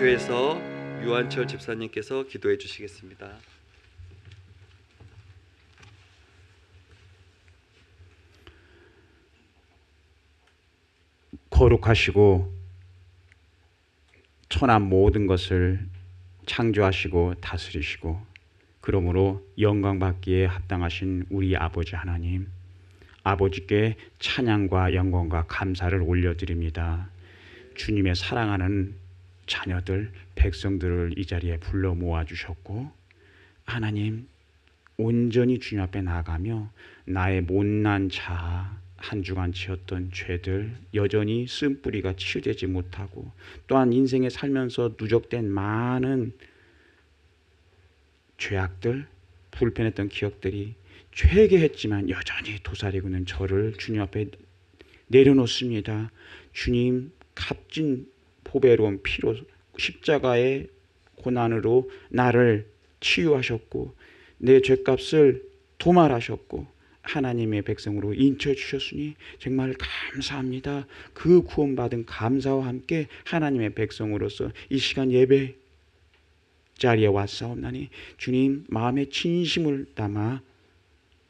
교회에서 유한철 집사님께서 기도해 주시겠습니다. 거룩하시고 천한 모든 것을 창조하시고 다스리시고 그러므로 영광받기에 합당하신 우리 아버지 하나님, 아버지께 찬양과 영광과 감사를 올려드립니다. 주님의 사랑하는 자녀들, 백성들을 이 자리에 불러 모아주셨고, 하나님 온전히 주님 앞에 나가며 나의 못난 자아, 한 주간 지었던 죄들, 여전히 쓴뿌리가 치유되지 못하고, 또한 인생에 살면서 누적된 많은 죄악들, 불편했던 기억들이 회개했지만 여전히 도사리고 있는 저를 주님 앞에 내려놓습니다. 주님, 값진 보배로운 피로 십자가의 고난으로 나를 치유하셨고 내 죄값을 도말하셨고 하나님의 백성으로 인쳐주셨으니 정말 감사합니다. 그 구원받은 감사와 함께 하나님의 백성으로서 이 시간 예배 자리에 왔사옵나니 주님 마음의 진심을 담아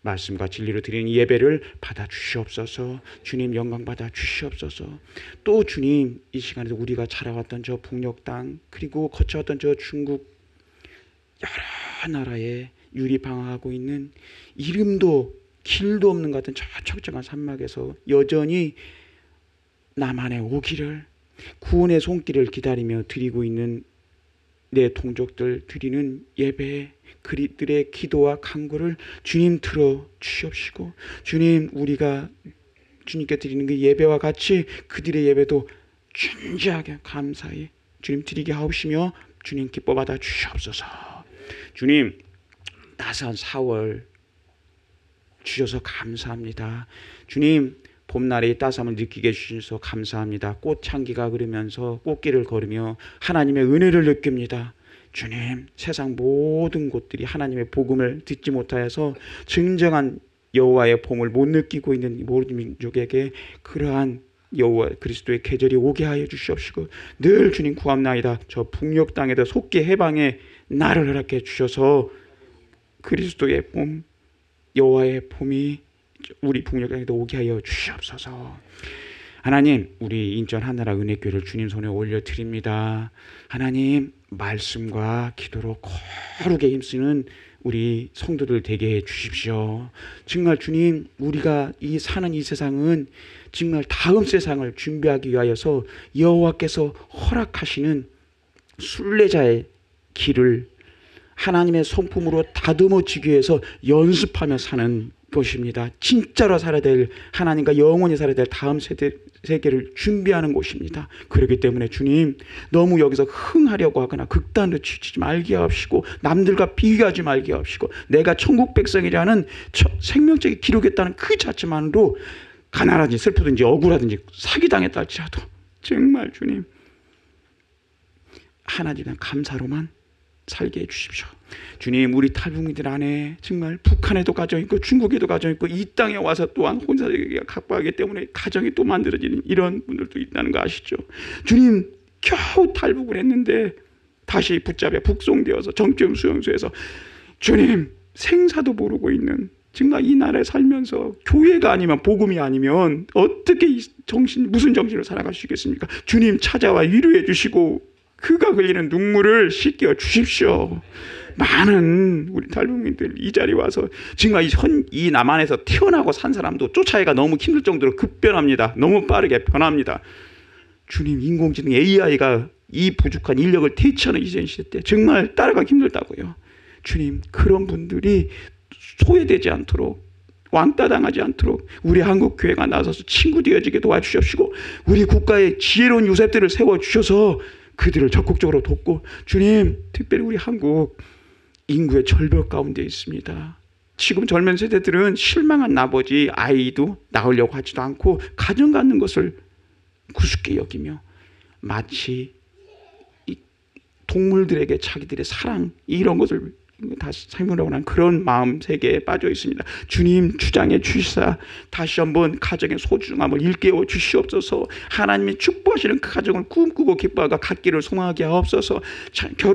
말씀과 진리로 드리는 예배를 받아 주시옵소서. 주님 영광 받아 주시옵소서. 또 주님 이 시간에도 우리가 자라왔던 저 북녘 땅, 그리고 거쳐왔던 저 중국 여러 나라에 유리방황하고 있는 이름도 길도 없는 것 같은 저 척정한 산막에서 여전히 나만의 오기를, 구원의 손길을 기다리며 드리고 있는 내 동족들 드리는 예배, 그들의 기도와 간구를 주님 들어 주시옵시고, 주님 우리가 주님께 드리는 그 예배와 같이 그들의 예배도 진지하게 감사히 주님 드리게 하옵시며 주님 기뻐 받아 주시옵소서. 주님 따스한 4월 주셔서 감사합니다. 주님 봄날의 따스함을 느끼게 해주셔서 감사합니다. 꽃향기가 흐르면서 꽃길을 걸으며 하나님의 은혜를 느낍니다. 주님, 세상 모든 곳들이 하나님의 복음을 듣지 못하여서 진정한 여호와의 봄을 못 느끼고 있는 모든 민족에게 그러한 여호와 그리스도의 계절이 오게 하여 주시옵시고, 늘 주님 구합나이다. 저 북녘 땅에도 속기 해방의 날을 허락해 주셔서 그리스도의 봄, 여호와의 봄이 우리 북녘에도 오게 하여 주시옵소서. 하나님, 우리 인천 하나라 은혜교회를 주님 손에 올려드립니다. 하나님, 말씀과 기도로 거룩에 힘쓰는 우리 성도들 되게 해 주십시오. 정말 주님, 우리가 사는 이 세상은 정말 다음 세상을 준비하기 위하여서 여호와께서 허락하시는 순례자의 길을 하나님의 성품으로 다듬어지기 위해서 연습하며 사는 것입니다. 진짜로 살아야 될, 하나님과 영원히 살아야 될 다음 세계를 준비하는 곳입니다. 그렇기 때문에 주님, 너무 여기서 흥하려고 하거나 극단으로 치우치지 말게 하옵시고, 남들과 비교하지 말게 하옵시고, 내가 천국 백성이라는 생명적인 기록했다는 그 자체만으로 가난하든지 슬프든지 억울하든지 사기당했다 할지라도 정말 주님 하나님의 감사로만 살게 해주십시오. 주님, 우리 탈북민들 안에 정말 북한에도 가정있고 중국에도 가정있고 이 땅에 와서 또한 혼자 살기가 각박하기 때문에 가정이 또 만들어지는 이런 분들도 있다는 거 아시죠? 주님, 겨우 탈북을 했는데 다시 붙잡혀 북송되어서 정점 수용소에서 주님 생사도 모르고 있는, 정말 이 나라에 살면서 교회가 아니면 복음이 아니면 어떻게 무슨 정신으로 살아갈 수 있겠습니까? 주님 찾아와 위로해 주시고 그가 흘리는 눈물을 씻겨 주십시오. 많은 우리 탈북민들 이 자리에 와서 정말 이 남한에서 태어나고 산 사람도 쫓아내기가 너무 힘들 정도로 급변합니다. 너무 빠르게 변합니다. 주님, 인공지능 AI가 이 부족한 인력을 대체하는 이전 시대 때 정말 따라가기 힘들다고요. 주님, 그런 분들이 소외되지 않도록, 왕따 당하지 않도록 우리 한국교회가 나서서 친구 되어지게 도와주십시오. 우리 국가의 지혜로운 요셉들을 세워주셔서 그들을 적극적으로 돕고, 주님 특별히 우리 한국 인구의 절벽 가운데 있습니다. 지금 젊은 세대들은 실망한 나머지 아이도 낳으려고 하지도 않고 가정 갖는 것을 구수게 여기며 마치 이 동물들에게 자기들의 사랑 이런 것을 다시 삶으라고 하는 그런 마음 세계에 빠져 있습니다. 주님 주장해 주시사 다시 한번 가정의 소중함을 일깨워 주시옵소서. 하나님이 축복하시는 그 가정을 꿈꾸고 기뻐하고 갖기를 소망하게 하옵소서.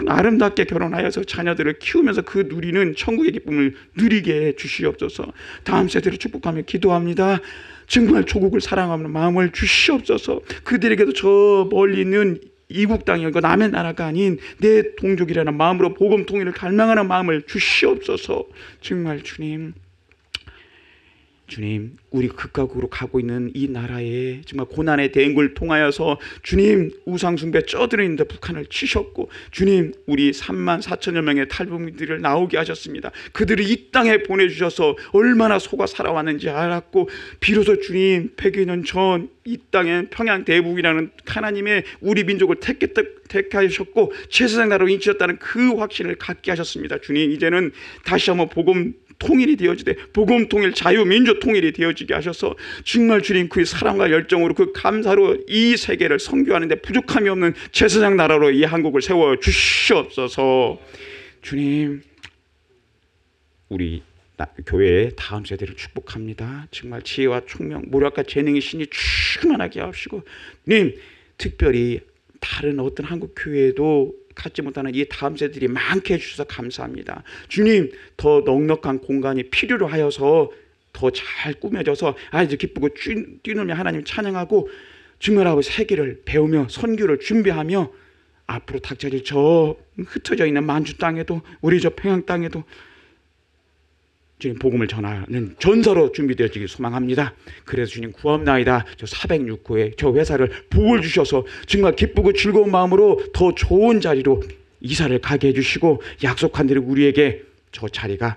아름답게 결혼하여서 자녀들을 키우면서 그 누리는 천국의 기쁨을 누리게 해 주시옵소서. 다음 세대를 축복하며 기도합니다. 정말 조국을 사랑하는 마음을 주시옵소서. 그들에게도 저 멀리 있는 이국 땅이고 남의 나라가 아닌 내 동족이라는 마음으로 복음 통일을 갈망하는 마음을 주시옵소서. 정말 주님 우리 극과 극으로 가고 있는 이 나라에 정말 고난의 대응을 통하여서 주님 우상 숭배 쩌들어 있는데 북한을 치셨고 주님 우리 3만 4천여 명의 탈북민들을 나오게 하셨습니다. 그들을 이 땅에 보내주셔서 얼마나 속아 살아왔는지 알았고 비로소 주님 100여 년 전 이 땅에 평양 대북이라는 하나님의 우리 민족을 택하셨고 제사장 나라로 인치셨다는 그 확신을 갖게 하셨습니다. 주님 이제는 다시 한번 복음 통일이 되어지되 복음 통일 자유 민족 통일이 되어지게 하셔서 정말 주님 그 사랑과 열정으로 그 감사로 이 세계를 선교하는데 부족함이 없는 제사장 나라로 이 한국을 세워 주시옵소서. 주님 우리 교회의 다음 세대를 축복합니다. 정말 지혜와 총명 모략과 재능의 신이 충만하게 하시고 님 특별히 다른 어떤 한국 교회에도 갖지 못하는 이 다음 세대들이 많게 해주셔서 감사합니다. 주님 더 넉넉한 공간이 필요로 하여서 더 잘 꾸며져서 아이들 기쁘고 뛰놀며 하나님 찬양하고 정말하고 세계를 배우며 선교를 준비하며 앞으로 닥쳐질 저 흩어져 있는 만주 땅에도 우리 저 평양 땅에도 주님 복음을 전하는 전사로 준비되어지길 소망합니다. 그래서 주님 구합나이다. 저 406호에 저 회사를 복을 주셔서 정말 기쁘고 즐거운 마음으로 더 좋은 자리로 이사를 가게 해주시고 약속한 대로 우리에게 저 자리가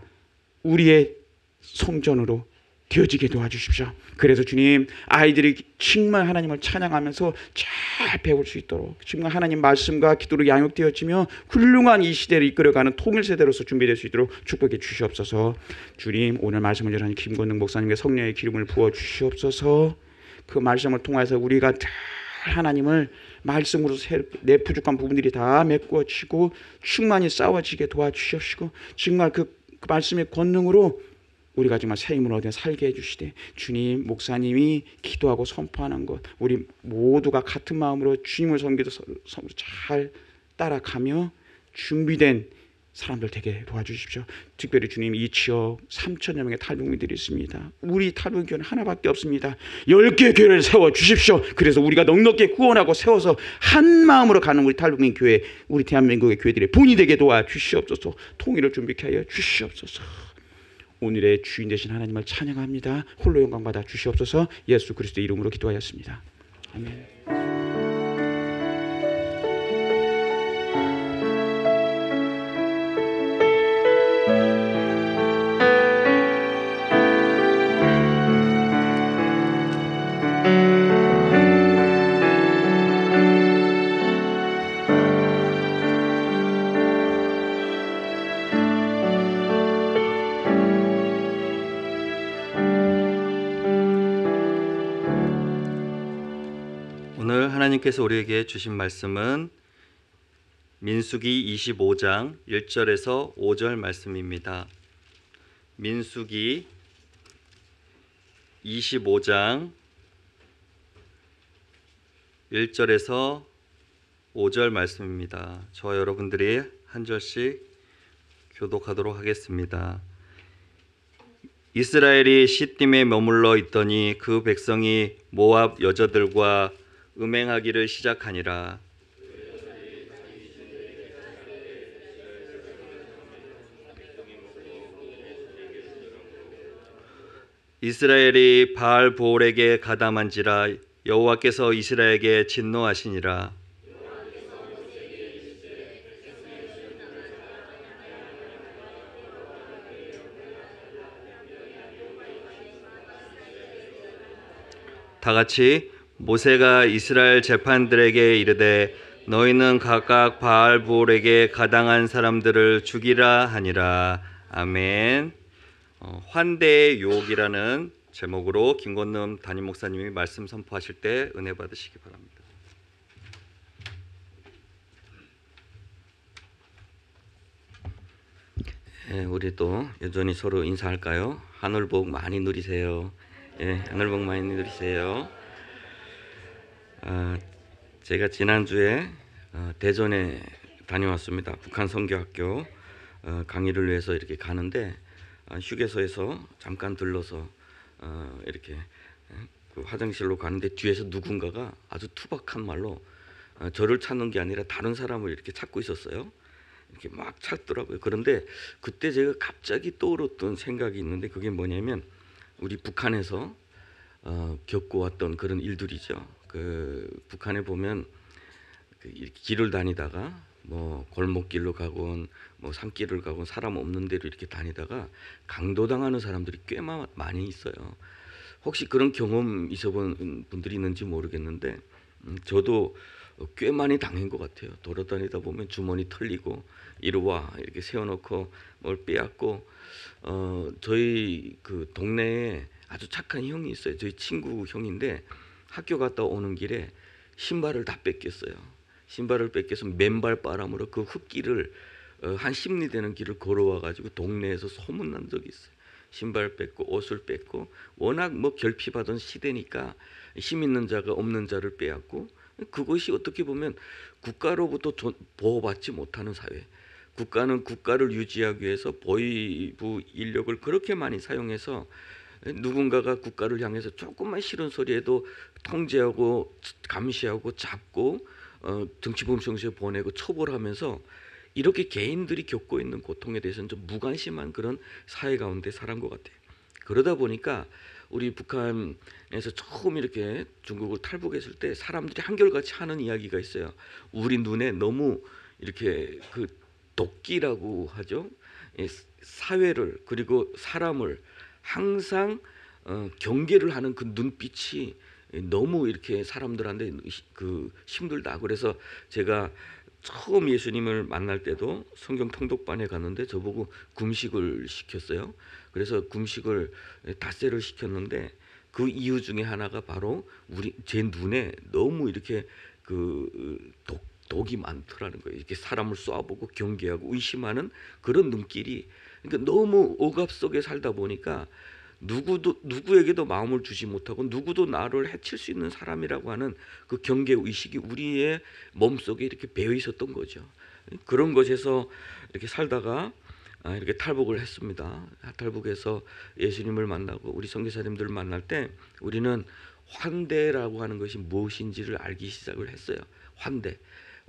우리의 성전으로 되어지게 도와주십시오. 그래서 주님 아이들이 정말 하나님을 찬양하면서 잘 배울 수 있도록 정말 하나님 말씀과 기도로 양육되어지며 훌륭한 이 시대를 이끌어가는 통일세대로서 준비될 수 있도록 축복해 주시옵소서. 주님 오늘 말씀을 전하는 김건능 목사님의 성령의 기름을 부어 주시옵소서. 그 말씀을 통해서 우리가 다 하나님을 말씀으로 내 부족한 부분들이 다 메꾸어지고 충만히 싸워지게 도와주시옵시고 정말 그 말씀의 권능으로 우리가 정말 새 힘을 얻어 살게 해주시되 주님 목사님이 기도하고 선포하는 것 우리 모두가 같은 마음으로 주님을 섬기도 잘 따라가며 준비된 사람들 되게 도와주십시오. 특별히 주님 이 지역 3천여 명의 탈북민들이 있습니다. 우리 탈북교회는 하나밖에 없습니다. 10개의 교회를 세워주십시오. 그래서 우리가 넉넉히 후원하고 세워서 한 마음으로 가는 우리 탈북민 교회 우리 대한민국의 교회들의 본이 되게 도와주시옵소서. 통일을 준비케 하여 주시옵소서. 오늘의 주인 되신 하나님을 찬양합니다. 홀로 영광 받아 주시옵소서. 예수 그리스도의 이름으로 기도하였습니다. 아멘. 오늘 하나님께서 우리에게 주신 말씀은 민수기 25장 1절에서 5절 말씀입니다. 민수기 25장 1절에서 5절 말씀입니다. 저와 여러분들이 한 절씩 교독하도록 하겠습니다. 이스라엘이 시딤에 머물러 있더니 그 백성이 모압 여자들과 음행하기를 시작하니라. 이스라엘이 바알 보올에게 가담한지라 여호와께서 이스라엘에게 진노하시니라. 다 같이 모세가 이스라엘 재판들에게 이르되 너희는 각각 바알 보올에게 가당한 사람들을 죽이라 하니라. 아멘. 환대의 유혹이라는 제목으로 김건능 담임 목사님이 말씀 선포하실 때 은혜 받으시기 바랍니다. 예, 우리 또 여전히 서로 인사할까요? 하늘 복 많이 누리세요. 예, 하늘 복 많이 누리세요. 아, 제가 지난주에 대전에 다녀왔습니다. 북한 선교학교 강의를 위해서 이렇게 가는데 휴게소에서 잠깐 들러서 이렇게 그 화장실로 가는데 뒤에서 누군가가 아주 투박한 말로 저를 찾는 게 아니라 다른 사람을 이렇게 찾고 있었어요. 이렇게 막 찾더라고요. 그런데 그때 제가 갑자기 떠올랐던 생각이 있는데 그게 뭐냐면 우리 북한에서 겪어왔던 그런 일들이죠. 그 북한에 보면 그 길을 다니다가 뭐 골목길로 가건 뭐 산길을 가건 사람 없는 데로 이렇게 다니다가 강도당하는 사람들이 꽤 많이 있어요. 혹시 그런 경험 있어본 분들이 있는지 모르겠는데 저도 꽤 많이 당한 것 같아요. 돌아다니다 보면 주머니 털리고 이리 와 이렇게 세워놓고 뭘 빼앗고 저희 그 동네에 아주 착한 형이 있어요. 저희 친구 형인데 학교 갔다 오는 길에 신발을 다 뺏겼어요. 신발을 뺏겨서 맨발 바람으로 그 흙길을 한 10리 되는 길을 걸어와 가지고 동네에서 소문난 적이 있어요. 신발 뺏고 옷을 뺏고 워낙 뭐 결핍하던 시대니까 힘 있는 자가 없는 자를 빼앗고 그것이 어떻게 보면 국가로부터 보호받지 못하는 사회. 국가는 국가를 유지하기 위해서 보위부 인력을 그렇게 많이 사용해서 누군가가 국가를 향해서 조금만 싫은 소리에도 통제하고 감시하고 잡고 정치범성소에 보내고 처벌하면서 이렇게 개인들이 겪고 있는 고통에 대해서는 좀 무관심한 그런 사회 가운데 살은 것 같아요. 그러다 보니까 우리 북한에서 처음 이렇게 중국을 탈북했을 때 사람들이 한결같이 하는 이야기가 있어요. 우리 눈에 너무 이렇게 그 도끼라고 하죠. 사회를 그리고 사람을 항상 경계를 하는 그 눈빛이 너무 이렇게 사람들한테 그 힘들다. 그래서 제가 처음 예수님을 만날 때도 성경 통독반에 갔는데 저보고 금식을 시켰어요. 그래서 금식을 닷새를 시켰는데 그 이유 중에 하나가 바로 제 눈에 너무 이렇게 그 독이 많더라는 거예요. 이렇게 사람을 쏘아보고 경계하고 의심하는 그런 눈길이 그러니까 너무 억압 속에 살다 보니까 누구에게도 마음을 주지 못하고 누구도 나를 해칠 수 있는 사람이라고 하는 그 경계 의식이 우리의 몸속에 이렇게 배어 있었던 거죠. 그런 것에서 이렇게 살다가 이렇게 탈북을 했습니다. 탈북해서 예수님을 만나고 우리 선교사님들을 만날 때 우리는 환대라고 하는 것이 무엇인지를 알기 시작을 했어요.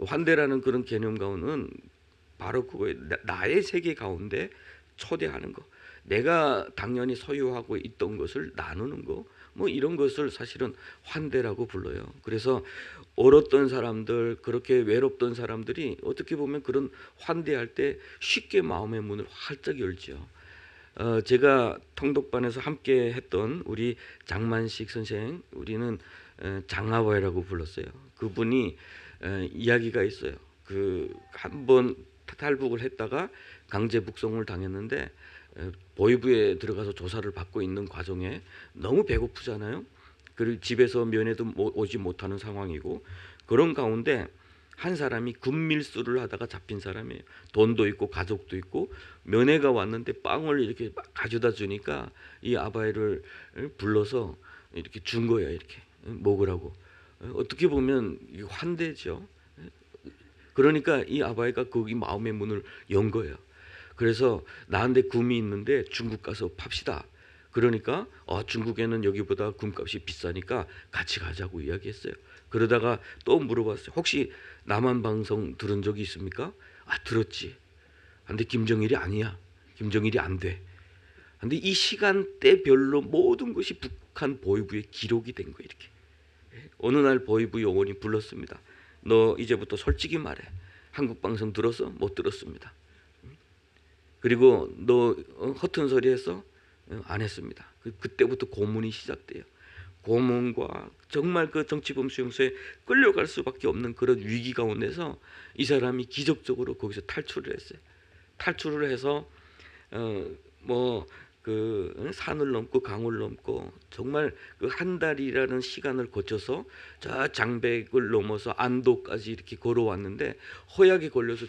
환대라는 그런 개념 가운데는 바로 그거예요. 나의 세계 가운데 초대하는 거. 내가 당연히 소유하고 있던 것을 나누는 거, 뭐 이런 것을 사실은 환대라고 불러요. 그래서 얼었던 사람들, 그렇게 외롭던 사람들이 어떻게 보면 그런 환대할 때 쉽게 마음의 문을 활짝 열죠. 제가 통독반에서 함께 했던 우리 장만식 선생, 우리는 장아바이라고 불렀어요. 그분이 이야기가 있어요. 그 한 번 탈북을 했다가 강제 북송을 당했는데 보위부에 들어가서 조사를 받고 있는 과정에 너무 배고프잖아요. 그리고 집에서 면회도 오지 못하는 상황이고 그런 가운데 한 사람이 금밀수를 하다가 잡힌 사람이에요. 돈도 있고 가족도 있고 면회가 왔는데 빵을 이렇게 가져다 주니까 이 아바이를 불러서 이렇게 준 거예요. 이렇게 먹으라고. 어떻게 보면 환대죠. 그러니까 이 아바이가 거기 마음의 문을 연 거예요. 그래서 나한테 금이 있는데 중국 가서 팝시다. 그러니까 중국에는 여기보다 금값이 비싸니까 같이 가자고 이야기했어요. 그러다가 또 물어봤어요. 혹시 남한 방송 들은 적이 있습니까? 들었지. 근데 김정일이 아니야. 김정일이 안 돼. 근데 이 시간대별로 모든 것이 북한 보위부에 기록이 된 거예요. 이렇게. 어느 날 보위부 요원이 불렀습니다. 너 이제부터 솔직히 말해. 한국 방송 들었어? 못 들었습니다. 그리고 너 허튼 소리 했어? 안 했습니다. 그때부터 고문이 시작돼요. 고문과 정말 그 정치범 수용소에 끌려갈 수밖에 없는 그런 위기 가운데서 이 사람이 기적적으로 거기서 탈출을 했어요. 탈출을 해서 그 산을 넘고 강을 넘고 정말 그 한 달이라는 시간을 거쳐서 저 장백을 넘어서 안도까지 이렇게 걸어왔는데 허약에 걸려서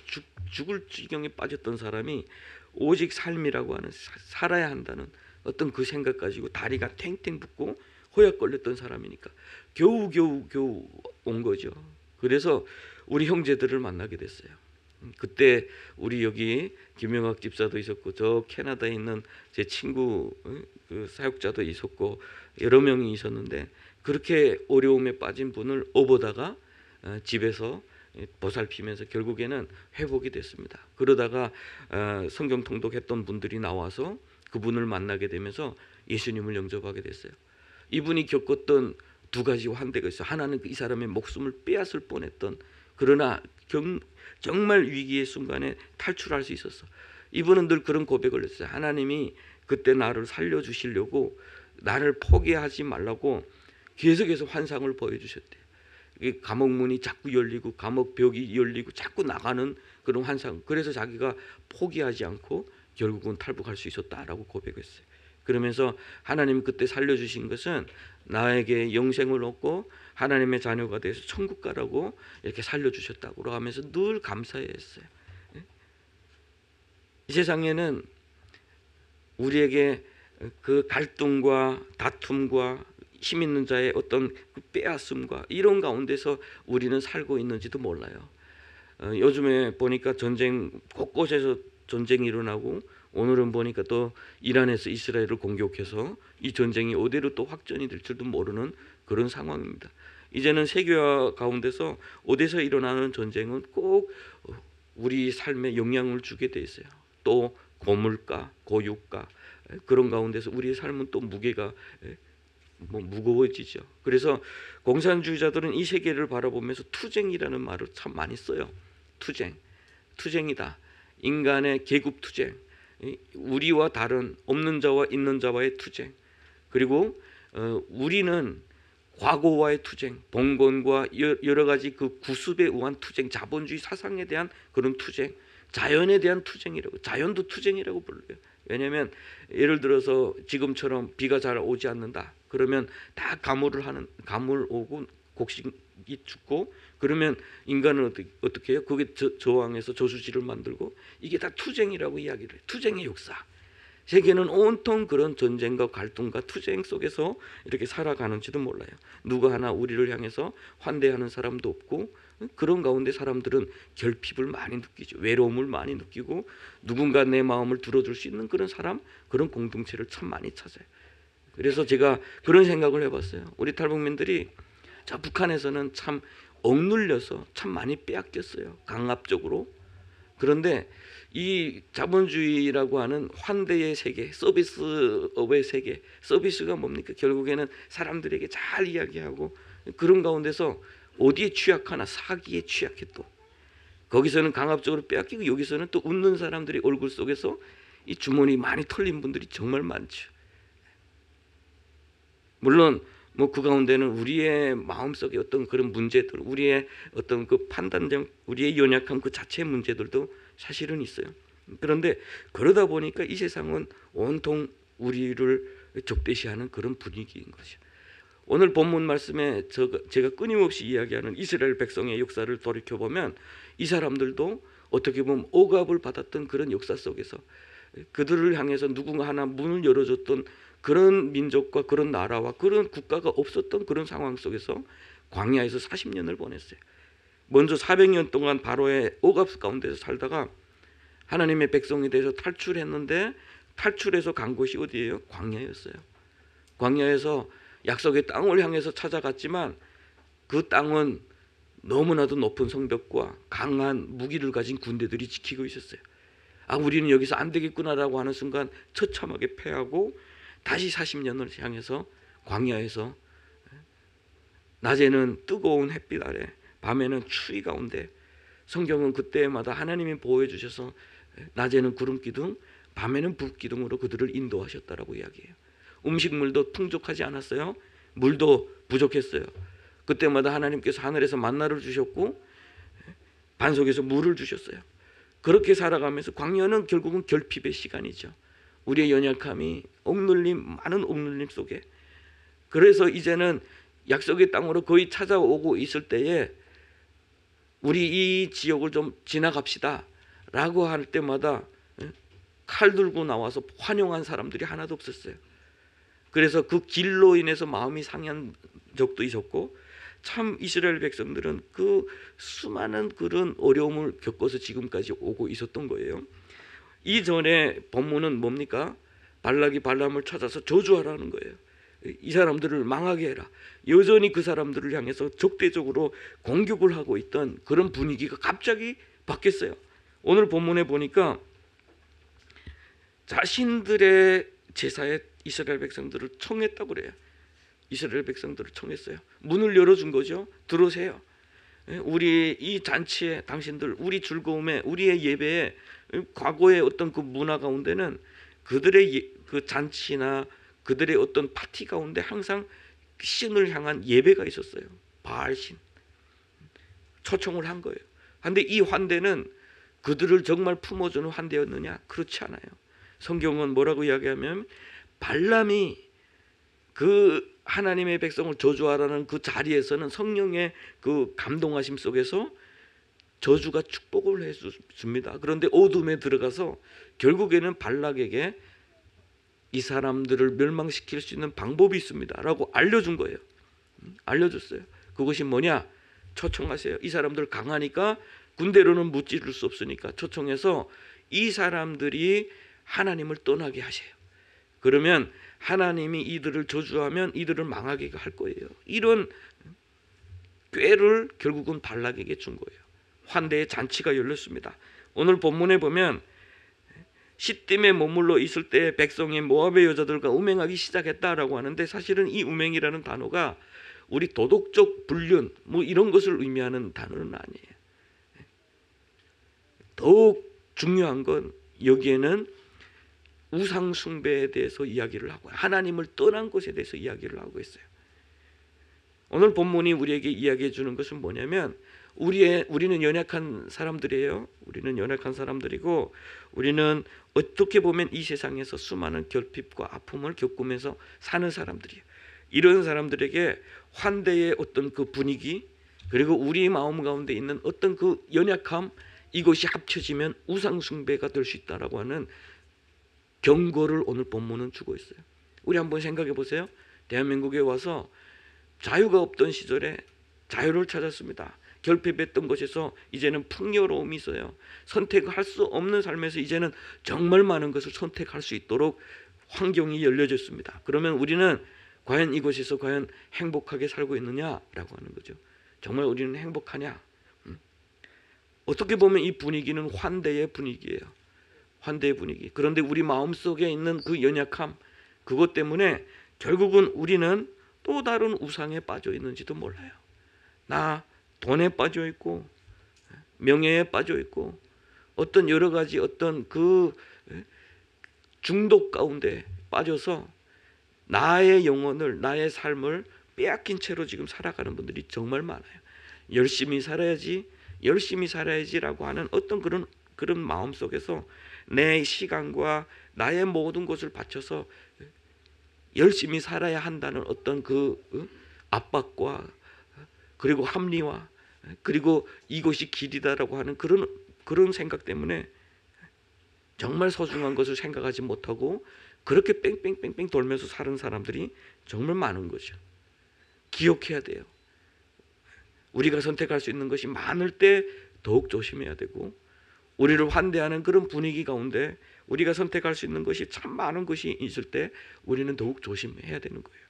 죽을 지경에 빠졌던 사람이 오직 삶이라고 하는 살아야 한다는 어떤 그 생각 가지고 다리가 탱탱 붓고 호약 걸렸던 사람이니까 겨우 온 거죠. 그래서 우리 형제들을 만나게 됐어요. 그때 우리 여기 김영학 집사도 있었고 저 캐나다에 있는 제 친구 그 사역자도 있었고 여러 명이 있었는데 그렇게 어려움에 빠진 분을 업어다가 집에서 보살피면서 결국에는 회복이 됐습니다. 그러다가 성경 통독했던 분들이 나와서 그분을 만나게 되면서 예수님을 영접하게 됐어요. 이분이 겪었던 두 가지 환대가 있어요. 하나는 이 사람의 목숨을 빼앗을 뻔했던, 그러나 정말 위기의 순간에 탈출할 수 있었어. 이분은 늘 그런 고백을 했어요. 하나님이 그때 나를 살려주시려고 나를 포기하지 말라고 계속해서 환상을 보여주셨대요. 감옥 문이 자꾸 열리고 감옥 벽이 열리고 자꾸 나가는 그런 환상. 그래서 자기가 포기하지 않고 결국은 탈북할 수 있었다라고 고백했어요. 그러면서 하나님 그때 살려주신 것은 나에게 영생을 얻고 하나님의 자녀가 돼서 천국 가라고 이렇게 살려주셨다고 하면서 늘 감사했어요. 이 세상에는 우리에게 그 갈등과 다툼과 힘 있는 자의 어떤 그 빼앗음과 이런 가운데서 우리는 살고 있는지도 몰라요. 요즘에 보니까 전쟁 곳곳에서 전쟁이 일어나고 오늘은 보니까 또 이란에서 이스라엘을 공격해서 이 전쟁이 어디로 또 확전이 될 줄도 모르는 그런 상황입니다. 이제는 세계화 가운데서 어디서 일어나는 전쟁은 꼭 우리 삶에 영향을 주게 돼 있어요. 또 고물가, 고유가 그런 가운데서 우리의 삶은 또 무게가 무거워지죠. 그래서 공산주의자들은 이 세계를 바라보면서 투쟁이라는 말을 참 많이 써요. 투쟁이다. 인간의 계급 투쟁, 우리와 다른 없는 자와 있는 자와의 투쟁, 그리고 우리는 과거와의 투쟁, 봉건과 여러 가지 그 구습에 의한 투쟁, 자본주의 사상에 대한 그런 투쟁, 자연에 대한 투쟁이라고, 자연도 투쟁이라고 불러요. 왜냐하면 예를 들어서 지금처럼 비가 잘 오지 않는다. 그러면 다 가물 오고 곡식이 죽고 그러면 인간은 어떻게 해요? 그게 저항해서 저수지를 만들고 이게 다 투쟁이라고 이야기를 해요. 투쟁의 역사. 세계는 온통 그런 전쟁과 갈등과 투쟁 속에서 이렇게 살아가는지도 몰라요. 누가 하나 우리를 향해서 환대하는 사람도 없고 그런 가운데 사람들은 결핍을 많이 느끼죠. 외로움을 많이 느끼고 누군가 내 마음을 들어줄 수 있는 그런 사람, 그런 공동체를 참 많이 찾아요. 그래서 제가 그런 생각을 해봤어요. 우리 탈북민들이 저 북한에서는 참 억눌려서 참 많이 빼앗겼어요. 강압적으로. 그런데 이 자본주의라고 하는 환대의 세계, 서비스업의 세계, 서비스가 뭡니까? 결국에는 사람들에게 잘 이야기하고 그런 가운데서 어디에 취약하나? 사기에 취약해. 또 거기서는 강압적으로 빼앗기고 여기서는 또 웃는 사람들이 얼굴 속에서 이 주머니 많이 털린 분들이 정말 많죠. 물론 뭐 그 가운데는 우리의 마음속에 어떤 그런 문제들, 우리의 어떤 그 판단력, 우리의 연약함 그 자체의 문제들도 사실은 있어요. 그런데 그러다 보니까 이 세상은 온통 우리를 적대시하는 그런 분위기인 거죠. 오늘 본문 말씀에 제가 끊임없이 이야기하는 이스라엘 백성의 역사를 돌이켜보면 이 사람들도 어떻게 보면 억압을 받았던 그런 역사 속에서 그들을 향해서 누군가 하나 문을 열어줬던 그런 민족과 그런 나라와 그런 국가가 없었던 그런 상황 속에서 광야에서 40년을 보냈어요. 먼저 400년 동안 바로의 억압 가운데서 살다가 하나님의 백성이 돼서 탈출했는데 탈출해서 간 곳이 어디예요? 광야였어요. 광야에서 약속의 땅을 향해서 찾아갔지만 그 땅은 너무나도 높은 성벽과 강한 무기를 가진 군대들이 지키고 있었어요. 아, 우리는 여기서 안 되겠구나라고 하는 순간 처참하게 패하고 다시 40년을 향해서 광야에서 낮에는 뜨거운 햇빛 아래 밤에는 추위 가운데 성경은 그때마다 하나님이 보호해 주셔서 낮에는 구름 기둥 밤에는 불 기둥으로 그들을 인도하셨다라고 이야기해요. 음식물도 풍족하지 않았어요. 물도 부족했어요. 그때마다 하나님께서 하늘에서 만나를 주셨고 반석에서 물을 주셨어요. 그렇게 살아가면서 광야는 결국은 결핍의 시간이죠. 우리의 연약함이 많은 억눌림 속에, 그래서 이제는 약속의 땅으로 거의 찾아오고 있을 때에 우리 이 지역을 좀 지나갑시다 라고 할 때마다 칼 들고 나와서 환영한 사람들이 하나도 없었어요. 그래서 그 길로 인해서 마음이 상한 적도 있었고, 참 이스라엘 백성들은 그 수많은 그런 어려움을 겪어서 지금까지 오고 있었던 거예요. 이전에 본문은 뭡니까? 발락이 발람을 찾아서 저주하라는 거예요. 이 사람들을 망하게 해라. 여전히 그 사람들을 향해서 적대적으로 공격을 하고 있던 그런 분위기가 갑자기 바뀌었어요. 오늘 본문에 보니까 자신들의 제사에 이스라엘 백성들을 청했다고 그래요. 이스라엘 백성들을 청했어요. 문을 열어준 거죠. 들어오세요. 우리 이 잔치에 당신들, 우리 즐거움에, 우리의 예배에, 과거의 어떤 그 문화 가운데는 그들의 그 잔치나 그들의 어떤 파티 가운데 항상 신을 향한 예배가 있었어요. 바알신 초청을 한 거예요. 그런데 이 환대는 그들을 정말 품어주는 환대였느냐? 그렇지 않아요. 성경은 뭐라고 이야기하면 발람이 그 하나님의 백성을 저주하라는 그 자리에서는 성령의 그 감동하심 속에서 저주가 축복을 해줍니다. 그런데 어둠에 들어가서 결국에는 발락에게 이 사람들을 멸망시킬 수 있는 방법이 있습니다 라고 알려준 거예요. 알려줬어요. 그것이 뭐냐? 초청하세요. 이 사람들 강하니까 군대로는 무찌를 수 없으니까 초청해서 이 사람들이 하나님을 떠나게 하세요. 그러면 하나님이 이들을 저주하면 이들을 망하게 할 거예요. 이런 꾀를 결국은 발락에게 준 거예요. 환대의 잔치가 열렸습니다. 오늘 본문에 보면 시딤에 머물러 있을 때 백성이 모압의 여자들과 음행하기 시작했다라고 하는데, 사실은 이 음행이라는 단어가 우리 도덕적 불륜 뭐 이런 것을 의미하는 단어는 아니에요. 더욱 중요한 건 여기에는 우상 숭배에 대해서 이야기를 하고 하나님을 떠난 것에 대해서 이야기를 하고 있어요. 오늘 본문이 우리에게 이야기해 주는 것은 뭐냐면 우리는 연약한 사람들이에요. 우리는 연약한 사람들이고, 우리는 어떻게 보면 이 세상에서 수많은 결핍과 아픔을 겪으면서 사는 사람들이에요. 이런 사람들에게 환대의 어떤 그 분위기, 그리고 우리 마음 가운데 있는 어떤 그 연약함, 이것이 합쳐지면 우상 숭배가 될 수 있다라고 하는 경고를 오늘 본문은 주고 있어요. 우리 한번 생각해 보세요. 대한민국에 와서 자유가 없던 시절에 자유를 찾았습니다. 결핍했던 것에서 이제는 풍요로움이 있어요. 선택할 수 없는 삶에서 이제는 정말 많은 것을 선택할 수 있도록 환경이 열려졌습니다. 그러면 우리는 과연 이곳에서 과연 행복하게 살고 있느냐라고 하는 거죠. 정말 우리는 행복하냐? 어떻게 보면 이 분위기는 환대의 분위기예요. 환대의 분위기. 그런데 우리 마음속에 있는 그 연약함, 그것 때문에 결국은 우리는 또 다른 우상에 빠져 있는지도 몰라요. 나 돈에 빠져 있고 명예에 빠져 있고 어떤 여러 가지 어떤 그 중독 가운데 빠져서 나의 영혼을, 나의 삶을 빼앗긴 채로 지금 살아가는 분들이 정말 많아요. 열심히 살아야지라고 하는 어떤 그런 마음 속에서 내 시간과 나의 모든 것을 바쳐서 열심히 살아야 한다는 어떤 그 압박과 그리고 합리화, 그리고 이것이 길이다라고 하는 그런 생각 때문에 정말 소중한 것을 생각하지 못하고 그렇게 뺑뺑뺑뺑 돌면서 사는 사람들이 정말 많은 거죠. 기억해야 돼요. 우리가 선택할 수 있는 것이 많을 때 더욱 조심해야 되고, 우리를 환대하는 그런 분위기 가운데 우리가 선택할 수 있는 것이 참 많은 것이 있을 때 우리는 더욱 조심해야 되는 거예요.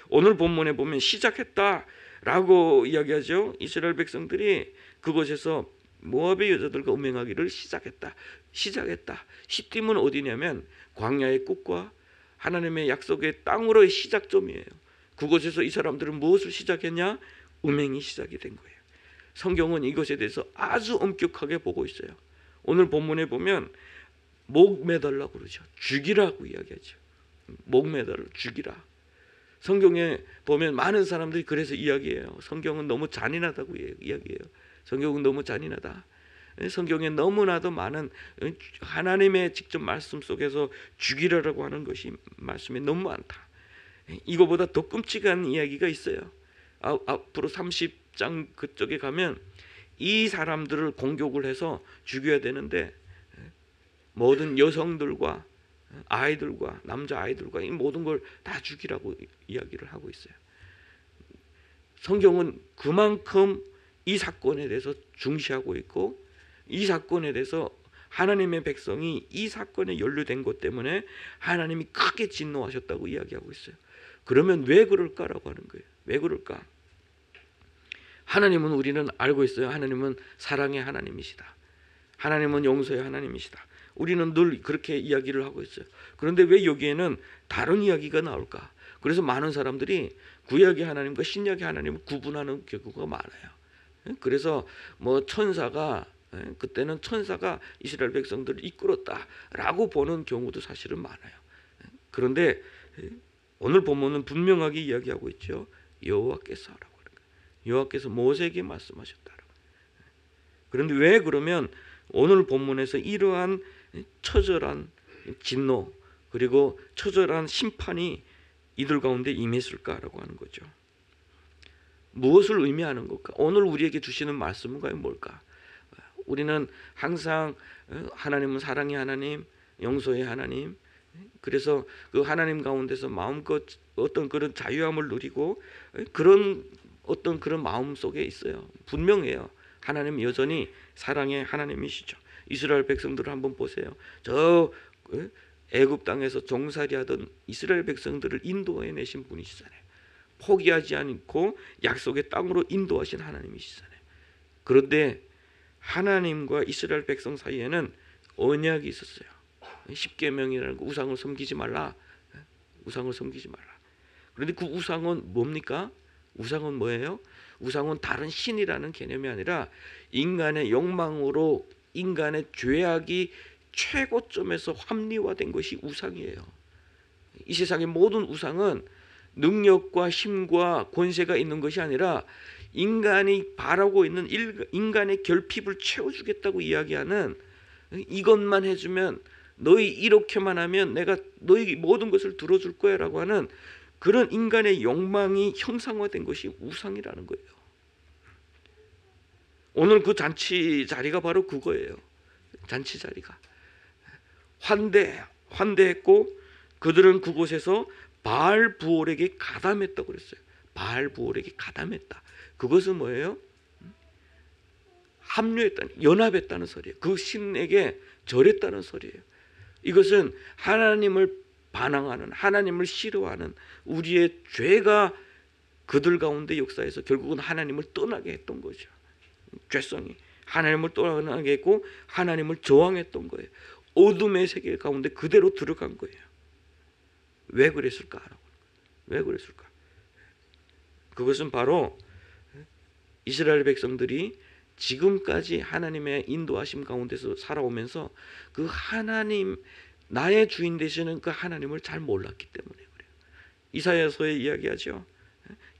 오늘 본문에 보면 시작했다라고 이야기하죠. 이스라엘 백성들이 그곳에서 모압의 여자들과 음행하기를 시작했다. 시딤은 어디냐면 광야의 끝과 하나님의 약속의 땅으로의 시작점이에요. 그곳에서 이 사람들은 무엇을 시작했냐? 음행이 시작이 된 거예요. 성경은 이것에 대해서 아주 엄격하게 보고 있어요. 오늘 본문에 보면 목 매달라고 그러죠. 죽이라고 이야기하죠. 목 매달라, 죽이라. 성경에 보면 많은 사람들이 그래서 이야기해요. 성경은 너무 잔인하다고 이야기해요. 성경은 너무 잔인하다. 성경에 너무나도 많은 하나님의 직접 말씀 속에서 죽이라라고 하는 것이 말씀이 너무 많다. 이거보다 더 끔찍한 이야기가 있어요. 앞으로 30장 그쪽에 가면 이 사람들을 공격을 해서 죽여야 되는데 모든 여성들과 아이들과 남자 아이들과 이 모든 걸 다 죽이라고 이야기를 하고 있어요. 성경은 그만큼 이 사건에 대해서 중시하고 있고 이 사건에 대해서 하나님의 백성이 이 사건에 연루된 것 때문에 하나님이 크게 진노하셨다고 이야기하고 있어요. 그러면 왜 그럴까라고 하는 거예요. 왜 그럴까? 하나님은 우리는 알고 있어요. 하나님은 사랑의 하나님이시다. 하나님은 용서의 하나님이시다. 우리는 늘 그렇게 이야기를 하고 있어요. 그런데 왜 여기에는 다른 이야기가 나올까? 그래서 많은 사람들이 구약의 하나님과 신약의 하나님을 구분하는 경우가 많아요. 그래서 뭐 천사가 그때는 천사가 이스라엘 백성들을 이끌었다라고 보는 경우도 사실은 많아요. 그런데 오늘 본문은 분명하게 이야기하고 있죠. 여호와께서라고 하는 거예요. 여호와께서 모세에게 말씀하셨다라고. 그런데 왜 그러면 오늘 본문에서 이러한 처절한 진노 그리고 처절한 심판이 이들 가운데 임했을까라고 하는 거죠. 무엇을 의미하는 걸까? 오늘 우리에게 주시는 말씀은 과연 뭘까? 우리는 항상 하나님은 사랑의 하나님, 용서의 하나님, 그래서 그 하나님 가운데서 마음껏 어떤 그런 자유함을 누리고 그런 어떤 그런 마음 속에 있어요. 분명해요. 하나님 여전히 사랑의 하나님이시죠. 이스라엘 백성들을 한번 보세요. 저 애굽 땅에서 종살이하던 이스라엘 백성들을 인도해내신 분이시잖아요. 포기하지 않고 약속의 땅으로 인도하신 하나님이시잖아요. 그런데 하나님과 이스라엘 백성 사이에는 언약이 있었어요. 십계명이라는 거, 우상을 섬기지 말라. 우상을 섬기지 말라. 그런데 그 우상은 뭡니까? 우상은 뭐예요? 우상은 다른 신이라는 개념이 아니라 인간의 욕망으로 인간의 죄악이 최고점에서 합리화된 것이 우상이에요. 이 세상의 모든 우상은 능력과 힘과 권세가 있는 것이 아니라 인간이 바라고 있는 인간의 결핍을 채워주겠다고 이야기하는 이것만 해주면 너희 이렇게만 하면 내가 너희 모든 것을 들어줄 거야 라고 하는 그런 인간의 욕망이 형상화된 것이 우상이라는 거예요. 오늘 그 잔치 자리가 바로 그거예요. 잔치 자리가 환대했고 그들은 그곳에서 바알 부올에게 가담했다고 그랬어요. 바알 부올에게 가담했다. 그것은 뭐예요? 합류했다는, 연합했다는 소리예요. 그 신에게 절했다는 소리예요. 이것은 하나님을 반항하는, 하나님을 싫어하는 우리의 죄가 그들 가운데 역사에서 결국은 하나님을 떠나게 했던 거죠. 죄성이 하나님을 떠나게 했고 하나님을 저항했던 거예요. 어둠의 세계 가운데 그대로 들어간 거예요. 왜 그랬을까? 왜 그랬을까? 그것은 바로 이스라엘 백성들이 지금까지 하나님의 인도하심 가운데서 살아오면서 그 하나님, 나의 주인 되시는 그 하나님을 잘 몰랐기 때문에 그래요. 이사야서에 이야기하죠.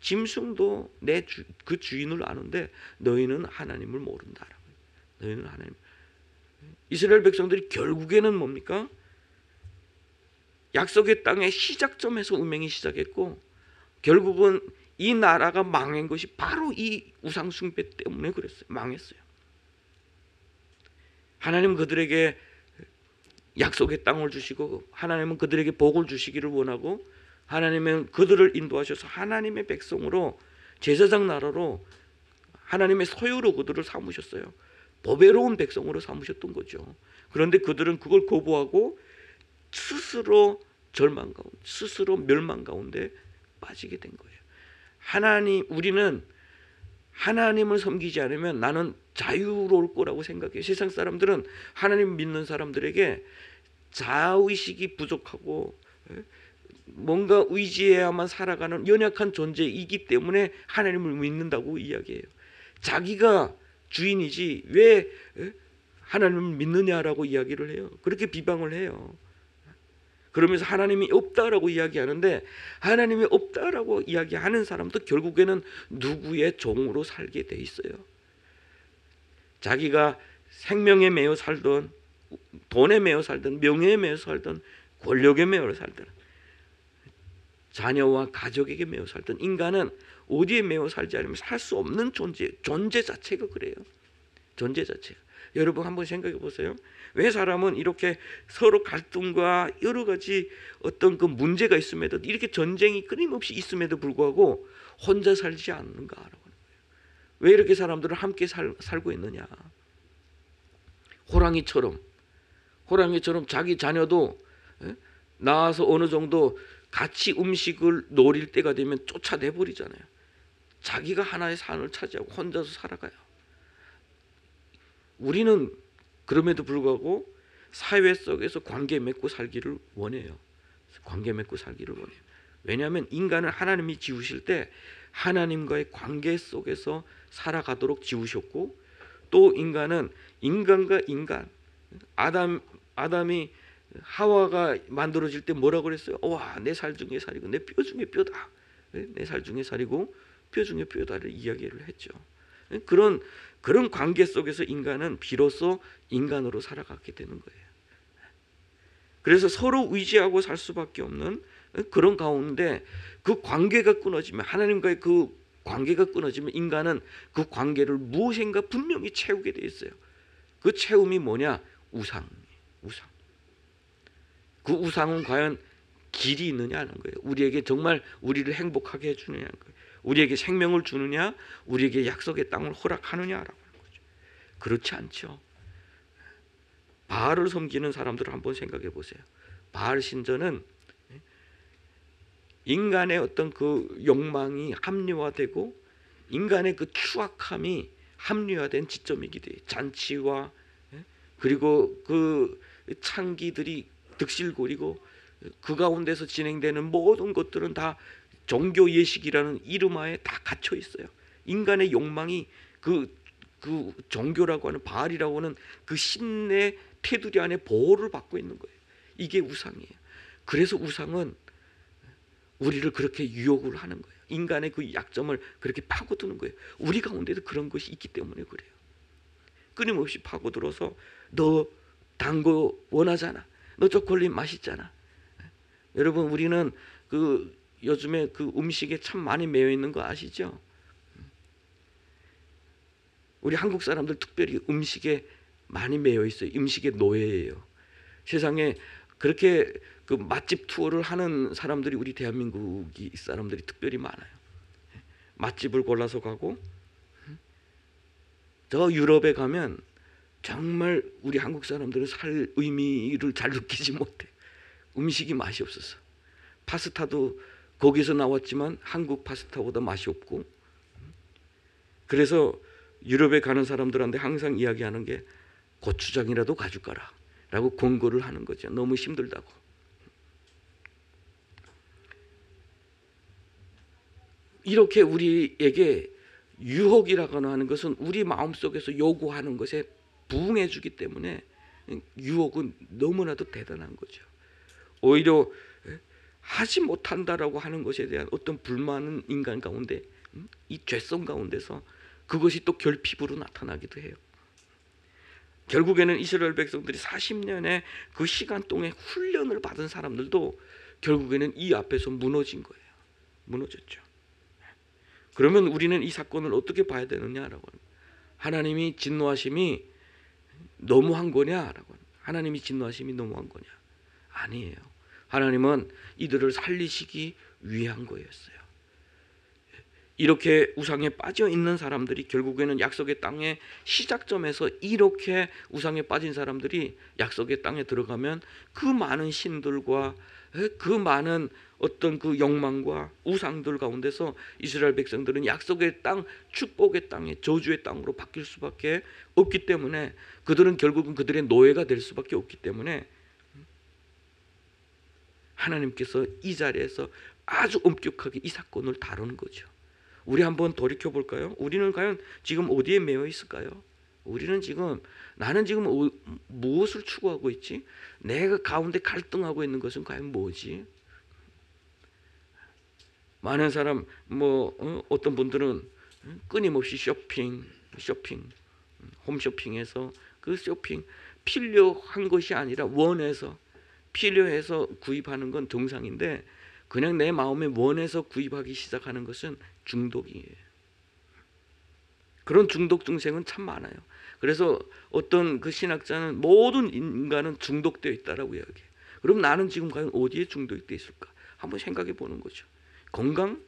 짐승도 그 주인을 아는데 너희는 하나님을 모른다라고. 너희는 하나님. 이스라엘 백성들이 결국에는 뭡니까? 약속의 땅의 시작점에서 운명이 시작했고 결국은 이 나라가 망한 것이 바로 이 우상 숭배 때문에 그랬어요. 망했어요. 하나님은 그들에게 약속의 땅을 주시고 하나님은 그들에게 복을 주시기를 원하고 하나님은 그들을 인도하셔서 하나님의 백성으로 제사장 나라로 하나님의 소유로 그들을 삼으셨어요. 보배로운 백성으로 삼으셨던 거죠. 그런데 그들은 그걸 거부하고 스스로 절망 가운데, 스스로 멸망 가운데 빠지게 된 거예요. 우리는 하나님을 섬기지 않으면 나는 자유로울 거라고 생각해요. 세상 사람들은 하나님 믿는 사람들에게 자의식이 부족하고 뭔가 의지해야만 살아가는 연약한 존재이기 때문에 하나님을 믿는다고 이야기해요. 자기가 주인이지 왜 하나님을 믿느냐라고 이야기를 해요. 그렇게 비방을 해요. 그러면서 하나님이 없다라고 이야기하는데 하나님이 없다라고 이야기하는 사람도 결국에는 누구의 종으로 살게 돼 있어요. 자기가 생명에 매여 살던, 돈에 매여 살던, 명예에 매여 살던, 권력에 매여 살던, 자녀와 가족에게 매여 살던 인간은 어디에 매여 살지 않으면 살 수 없는 존재 자체가 그래요. 존재 자체가. 여러분 한번 생각해 보세요. 왜 사람은 이렇게 서로 갈등과 여러 가지 어떤 그 문제가 있음에도, 이렇게 전쟁이 끊임없이 있음에도 불구하고 혼자 살지 않는가라고 하는 거예요. 왜 이렇게 사람들은 함께 살고 있느냐. 호랑이처럼 자기 자녀도 나와서 어느 정도 같이 음식을 노릴 때가 되면 쫓아내 버리잖아요. 자기가 하나의 산을 차지하고 혼자서 살아가요. 우리는 그럼에도 불구하고 사회 속에서 관계 맺고 살기를 원해요. 관계 맺고 살기를 원해요. 왜냐하면 인간을 하나님이 지으실 때 하나님과의 관계 속에서 살아가도록 지으셨고, 또 인간은 인간과 인간, 아담이 하와가 만들어질 때 뭐라고 그랬어요? 와, 내 살 중에 살이고 내 뼈 중에 뼈다. 내 살 중에 살이고 뼈 중에 뼈다를 이야기를 했죠. 그런 관계 속에서 인간은 비로소 인간으로 살아가게 되는 거예요. 그래서 서로 의지하고 살 수밖에 없는 그런 가운데, 그 관계가 끊어지면, 하나님과의 그 관계가 끊어지면 인간은 그 관계를 무엇인가 분명히 채우게 돼 있어요. 그 채움이 뭐냐? 우상. 그 우상은 과연 길이 있느냐는 거예요. 우리에게 정말 우리를 행복하게 해주느냐는 거예요. 우리에게 생명을 주느냐, 우리에게 약속의 땅을 허락하느냐라고 하는 거죠. 그렇지 않죠. 바알을 섬기는 사람들을 한번 생각해 보세요. 바알 신전은 인간의 어떤 그 욕망이 합리화되고 인간의 그 추악함이 합리화된 지점이기도 해요. 잔치와 그리고 그 창기들이 득실거리고 그 가운데서 진행되는 모든 것들은 다 종교 예식이라는 이름하에 다 갇혀 있어요. 인간의 욕망이 그 종교라고 하는 바알이라고 하는 그 신의 테두리 안에 보호를 받고 있는 거예요. 이게 우상이에요. 그래서 우상은 우리를 그렇게 유혹을 하는 거예요. 인간의 그 약점을 그렇게 파고드는 거예요. 우리 가운데도 그런 것이 있기 때문에 그래요. 끊임없이 파고들어서 너 단 거 원하잖아. 너 초콜릿 맛있잖아. 여러분, 우리는 그 요즘에 그 음식에 참 많이 매여 있는 거 아시죠? 우리 한국 사람들 특별히 음식에 많이 매여 있어요. 음식의 노예예요. 세상에 그렇게 그 맛집 투어를 하는 사람들이 우리 대한민국이 사람들이 특별히 많아요. 맛집을 골라서 가고, 저 유럽에 가면 정말 우리 한국 사람들은 살 의미를 잘 느끼지 못해. 음식이 맛이 없어서. 파스타도 거기서 나왔지만 한국 파스타보다 맛이 없고, 그래서 유럽에 가는 사람들한테 항상 이야기하는 게 고추장이라도 가져가라 라고 권고를 하는 거죠. 너무 힘들다고. 이렇게 우리에게 유혹이라고 하는 것은 우리 마음속에서 요구하는 것에 부응해 주기 때문에 유혹은 너무나도 대단한 거죠. 오히려 하지 못한다라고 하는 것에 대한 어떤 불만은 인간 가운데, 이 죄성 가운데서 그것이 또 결핍으로 나타나기도 해요. 결국에는 이스라엘 백성들이 40년의 그 시간 동안 훈련을 받은 사람들도 결국에는 이 앞에서 무너진 거예요. 무너졌죠. 그러면 우리는 이 사건을 어떻게 봐야 되느냐라고 하는, 하나님이 진노하심이 너무한 거냐라고 하는, 하나님이 진노하심이 너무한 거냐? 아니에요. 하나님은 이들을 살리시기 위한 거였어요. 이렇게 우상에 빠져 있는 사람들이 결국에는 약속의 땅의 시작점에서, 이렇게 우상에 빠진 사람들이 약속의 땅에 들어가면 그 많은 신들과 그 많은 어떤 그 욕망과 우상들 가운데서 이스라엘 백성들은 약속의 땅, 축복의 땅에 저주의 땅으로 바뀔 수밖에 없기 때문에, 그들은 결국은 그들의 노예가 될 수밖에 없기 때문에 하나님께서 이 자리에서 아주 엄격하게 이 사건을 다루는 거죠. 우리 한번 돌이켜 볼까요? 우리는 과연 지금 어디에 매여 있을까요? 우리는 지금, 나는 지금 무엇을 추구하고 있지? 내가 가운데 갈등하고 있는 것은 과연 뭐지? 많은 사람 어떤 분들은 끊임없이 쇼핑, 홈쇼핑에서 그 쇼핑 필요한 것이 아니라 원해서, 필요해서 구입하는 건 정상인데, 그냥 내 마음에 원해서 구입하기 시작하는 것은 중독이에요. 그런 중독 증세는 참 많아요. 그래서 어떤 그 신학자는 모든 인간은 중독되어 있다라고 이야기해요. 그럼 나는 지금 과연 어디에 중독되어 있을까? 한번 생각해 보는 거죠. 건강?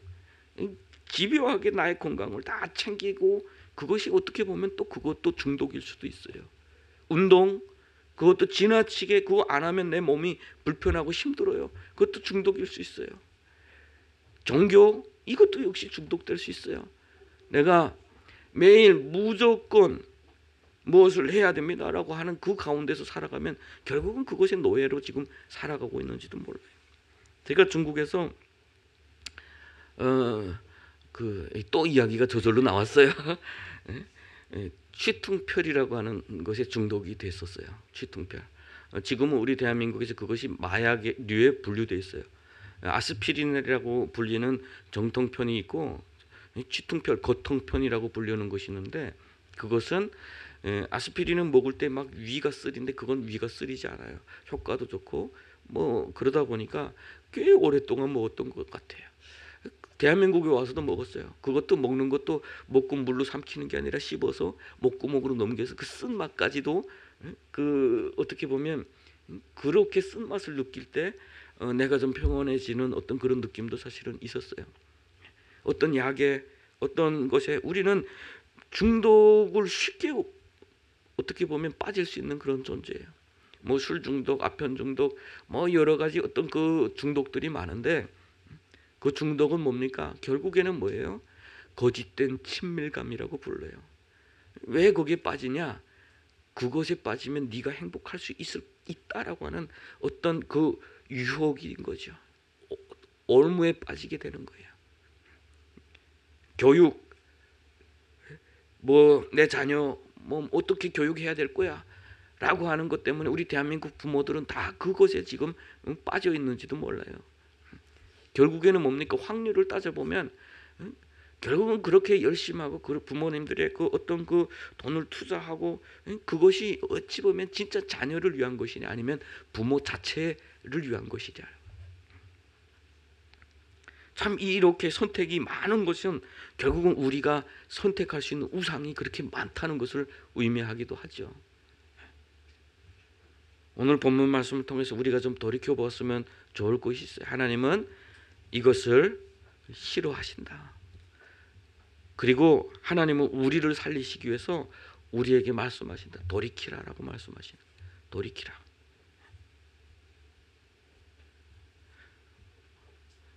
집요하게 나의 건강을 다 챙기고 그것이 어떻게 보면 또 그것도 중독일 수도 있어요. 운동? 그것도 지나치게 그거 안 하면 내 몸이 불편하고 힘들어요. 그것도 중독일 수 있어요. 종교? 이것도 역시 중독될 수 있어요. 내가 매일 무조건 무엇을 해야 됩니다라고 하는 그 가운데서 살아가면 결국은 그것의 노예로 지금 살아가고 있는지도 몰라요. 제가 중국에서 또 이야기가 저절로 나왔어요. 취퉁별이라고 하는 것에 중독이 됐었어요. 취퉁별. 지금은 우리 대한민국에서 그것이 마약류에 분류되어 있어요. 아스피린이라고 불리는 정통편이 있고 취퉁별, 거통편이라고 불리는 것이 있는데 그것은 아스피린은 먹을 때 막 위가 쓰린데 그건 위가 쓰리지 않아요. 효과도 좋고 뭐 그러다 보니까 꽤 오랫동안 먹었던 것 같아요. 대한민국에 와서도 먹었어요. 그것도 먹는 것도 먹고 물로 삼키는 게 아니라 씹어서 목구멍으로 넘겨서 그 쓴맛까지도 그 어떻게 보면 그렇게 쓴맛을 느낄 때 내가 좀 평온해지는 어떤 그런 느낌도 사실은 있었어요. 어떤 약에 어떤 것에 우리는 중독을 쉽게 어떻게 보면 빠질 수 있는 그런 존재예요. 뭐 술 중독, 아편 중독, 뭐 여러 가지 어떤 그 중독들이 많은데 그 중독은 뭡니까? 결국에는 뭐예요? 거짓된 친밀감이라고 불러요. 왜 거기에 빠지냐? 그것에 빠지면 네가 행복할 수 있다라고 하는 어떤 그 유혹인 거죠. 올무에 빠지게 되는 거예요. 교육, 뭐 내 자녀 뭐 어떻게 교육해야 될 거야 라고 하는 것 때문에 우리 대한민국 부모들은 다 그것에 지금 빠져 있는지도 몰라요. 결국에는 뭡니까? 확률을 따져보면 결국은 그렇게 열심히 하고 그 부모님들의 그 어떤 그 돈을 투자하고 그것이 어찌 보면 진짜 자녀를 위한 것이냐 아니면 부모 자체를 위한 것이냐. 참 이렇게 선택이 많은 것은 결국은 우리가 선택할 수 있는 우상이 그렇게 많다는 것을 의미하기도 하죠. 오늘 본문 말씀을 통해서 우리가 좀 돌이켜 보았으면 좋을 것이 있어요. 하나님은 이것을 싫어하신다. 그리고 하나님은 우리를 살리시기 위해서 우리에게 말씀하신다. 돌이키라라고 말씀하신다. 돌이키라.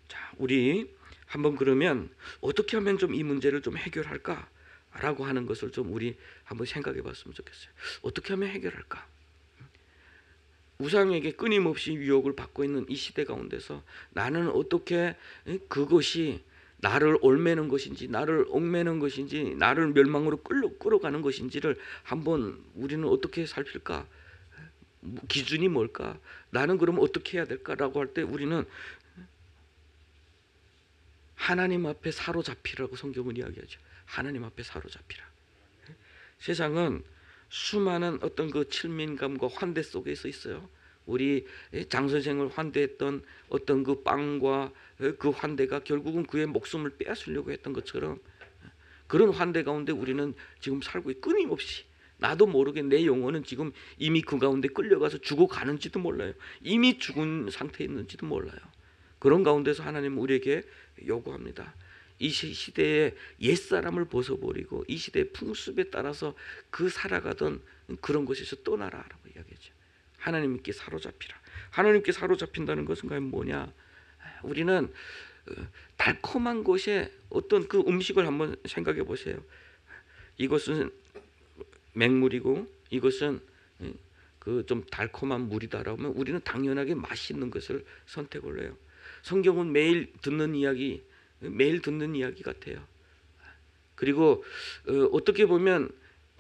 자, 우리 한번 그러면 어떻게 하면 좀 이 문제를 좀 해결할까라고 하는 것을 좀 우리 한번 생각해 봤으면 좋겠어요. 어떻게 하면 해결할까? 우상에게 끊임없이 유혹을 받고 있는 이 시대 가운데서 나는 어떻게 그것이 나를 올매는 것인지 나를 얽매는 것인지 나를 멸망으로 끌어가는 것인지를 한번 우리는 어떻게 살필까? 기준이 뭘까? 나는 그럼 어떻게 해야 될까라고 할 때 우리는 하나님 앞에 사로잡히라고 성경은 이야기하죠. 하나님 앞에 사로잡히라. 세상은 수많은 어떤 그 친밀감과 환대 속에서 있어요. 우리 장 선생을 환대했던 어떤 그 빵과 그 환대가 결국은 그의 목숨을 빼앗으려고 했던 것처럼 그런 환대 가운데 우리는 지금 살고 끊임없이 나도 모르게 내 영혼은 지금 이미 그 가운데 끌려가서 죽어가는지도 몰라요. 이미 죽은 상태에 있는지도 몰라요. 그런 가운데서 하나님은 우리에게 요구합니다. 이 시대의 옛사람을 벗어버리고 이 시대의 풍습에 따라서 그 살아가던 그런 것에서 떠나라라고 이야기하죠. 하나님께 사로잡히라. 하나님께 사로잡힌다는 것은 과연 뭐냐? 우리는 달콤한 것에 어떤 그 음식을 한번 생각해 보세요. 이것은 맹물이고 이것은 그 좀 달콤한 물이다라면 우리는 당연하게 맛있는 것을 선택을 해요. 성경은 매일 듣는 이야기 같아요. 그리고 어떻게 보면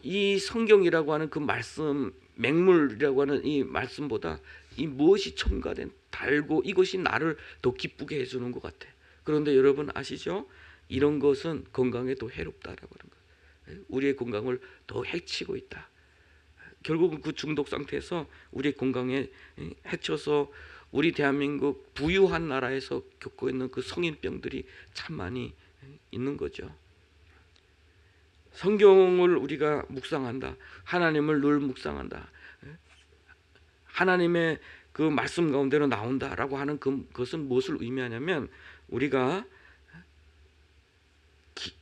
이 성경이라고 하는 그 말씀, 맹물이라고 하는 이 말씀보다 이 무엇이 첨가된 달고 이것이 나를 더 기쁘게 해주는 것 같아. 그런데 여러분 아시죠? 이런 것은 건강에 더 해롭다라고 하는 것. 우리의 건강을 더 해치고 있다. 결국은 그 중독 상태에서 우리의 건강에 해쳐서 우리 대한민국 부유한 나라에서 겪고 있는 그 성인병들이 참 많이 있는 거죠. 성경을 우리가 묵상한다. 하나님을 늘 묵상한다. 하나님의 그 말씀 가운데로 나온다라고 하는 그것은 무엇을 의미하냐면 우리가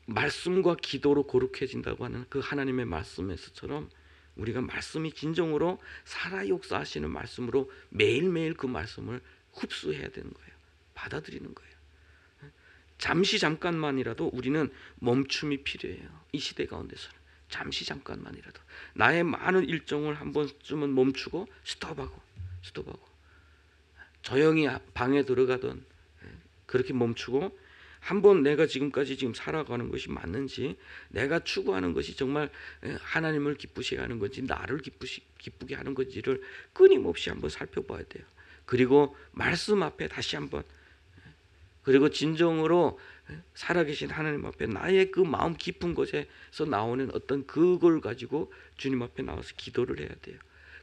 말씀과 기도로 거룩해진다고 하는 그 하나님의 말씀에서처럼 우리가 말씀이 진정으로 살아 역사하시는 말씀으로 매일매일 그 말씀을 흡수해야 되는 거예요. 받아들이는 거예요. 잠시 잠깐만이라도 우리는 멈춤이 필요해요. 이 시대 가운데서는 잠시 잠깐만이라도 나의 많은 일정을 한 번쯤은 멈추고 스톱하고 조용히 방에 들어가던 그렇게 멈추고 한번 내가 지금까지 살아가는 것이 맞는지, 내가 추구하는 것이 정말 하나님을 기쁘시게 하는 건지, 나를 기쁘게 하는 건지를 끊임없이 한번 살펴봐야 돼요. 그리고 말씀 앞에 다시 한번, 그리고 진정으로 살아계신 하나님 앞에 나의 그 마음 깊은 곳에서 나오는 어떤 그걸 가지고 주님 앞에 나와서 기도를 해야 돼요.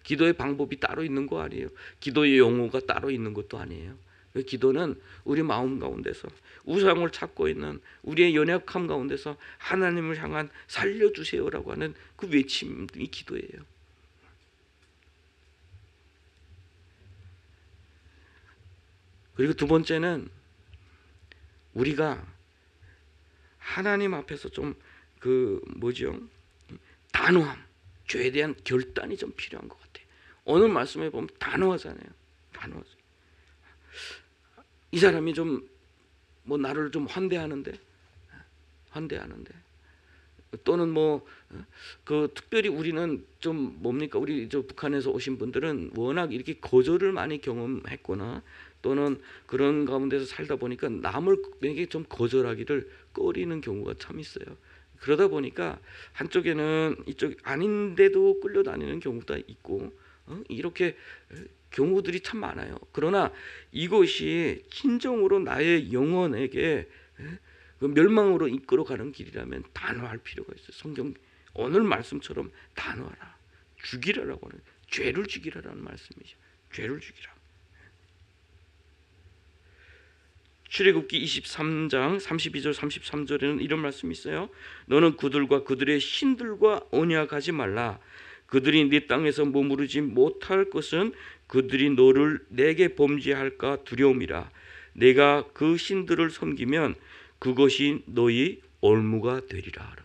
기도의 방법이 따로 있는 거 아니에요. 기도의 용어가 따로 있는 것도 아니에요. 기도는 우리 마음 가운데서 우상을 찾고 있는 우리의 연약함 가운데서 하나님을 향한 살려주세요라고 하는 그 외침이 기도예요. 그리고 두 번째는 우리가 하나님 앞에서 좀 단호함, 죄에 대한 결단이 좀 필요한 것 같아요. 오늘 말씀에 보면 단호하잖아요. 이 사람이 나를 좀 환대하는데 또는 특별히 우리는 우리 북한에서 오신 분들은 워낙 이렇게 거절을 많이 경험했거나 또는 그런 가운데서 살다 보니까 남에게 좀 거절하기를 꺼리는 경우가 참 있어요. 그러다 보니까 한쪽에는 이쪽 아닌데도 끌려다니는 경우도 있고 이렇게 경우들이 참 많아요. 그러나 이것이 진정으로 나의 영혼에게 그 멸망으로 이끌어가는 길이라면 단호할 필요가 있어요. 성경 오늘 말씀처럼 단호하라, 죽이라라고 하는, 죄를 죽이라라는 말씀이죠. 죄를 죽이라. 출애굽기 23장 32절 33절에는 이런 말씀이 있어요. 너는 그들과 그들의 신들과 언약하지 말라. 그들이 네 땅에서 머무르지 못할 것은 그들이 너를 내게 범죄할까 두려움이라. 내가 그 신들을 섬기면 그것이 너희 올무가 되리라.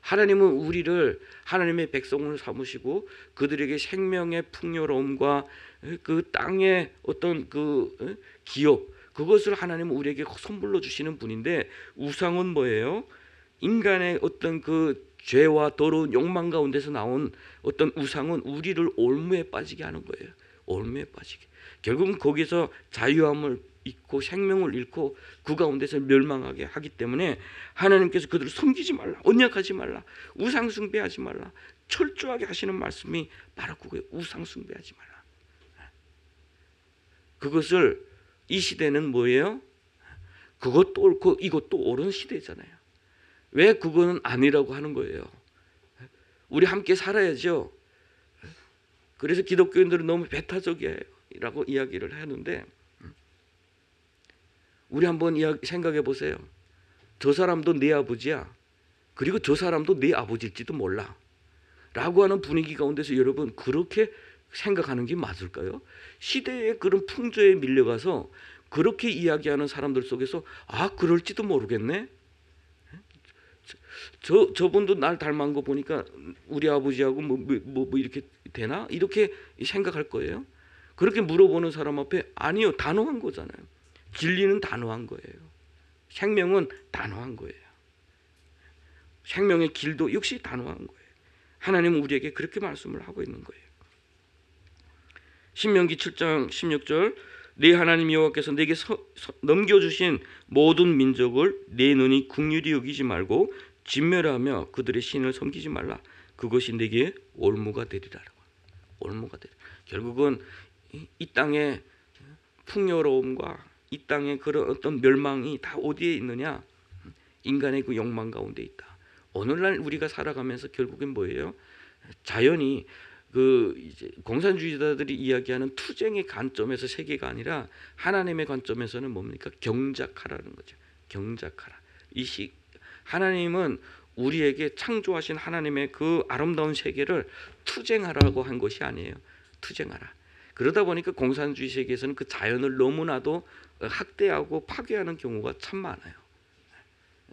하나님은 우리를 하나님의 백성을 삼으시고 그들에게 생명의 풍요로움과 그 땅의 어떤 기업, 그것을 하나님은 우리에게 선물로 주시는 분인데, 우상은 뭐예요? 인간의 어떤 죄와 더러운 욕망 가운데서 나온 어떤 우상은 우리를 올무에 빠지게 하는 거예요. 올무에 빠지게. 결국은 거기서 자유함을 잃고 생명을 잃고 그 가운데서 멸망하게 하기 때문에 하나님께서 그들을 섬기지 말라, 언약하지 말라, 우상 숭배하지 말라, 철저하게 하시는 말씀이 바로 그거예요. 우상 숭배하지 말라. 그것을 이 시대는 뭐예요? 그것도 옳고 이것도 옳은 시대잖아요. 왜 그거는 아니라고 하는 거예요? 우리 함께 살아야죠. 그래서 기독교인들은 너무 배타적이라고 이야기를 하는데, 우리 한번 생각해 보세요. 저 사람도 내 아버지야. 그리고 저 사람도 내 아버지일지도 몰라. 라고 하는 분위기 가운데서 여러분 그렇게 생각하는 게 맞을까요? 시대의 그런 풍조에 밀려가서 그렇게 이야기하는 사람들 속에서 그럴지도 모르겠네. 저분도 날 닮은 거 보니까 우리 아버지하고 뭐 이렇게 되나? 이렇게 생각할 거예요. 그렇게 물어보는 사람 앞에 아니요, 단호한 거잖아요. 진리는 단호한 거예요. 생명은 단호한 거예요. 생명의 길도 역시 단호한 거예요. 하나님은 우리에게 그렇게 말씀을 하고 있는 거예요. 신명기 7장 16절, 네 하나님 여호와께서 내게 넘겨주신 모든 민족을 내 눈이 긍휼히 여기지 말고 진멸하며 그들의 신을 섬기지 말라. 그것이 내게 올무가 되리라. 올무가 되리라. 결국은 이 땅의 풍요로움과 이 땅의 그런 어떤 멸망이 다 어디에 있느냐? 인간의 그 욕망 가운데 있다. 오늘날 우리가 살아가면서 결국엔 뭐예요? 자연이 이제 공산주의자들이 이야기하는 투쟁의 관점에서 세계가 아니라 하나님의 관점에서는 뭡니까? 경작하라는 거죠. 경작하라. 하나님은 우리에게 창조하신 하나님의 그 아름다운 세계를 투쟁하라고 한 것이 아니에요. 투쟁하라. 그러다 보니까 공산주의 세계에서는 그 자연을 너무나도 학대하고 파괴하는 경우가 참 많아요.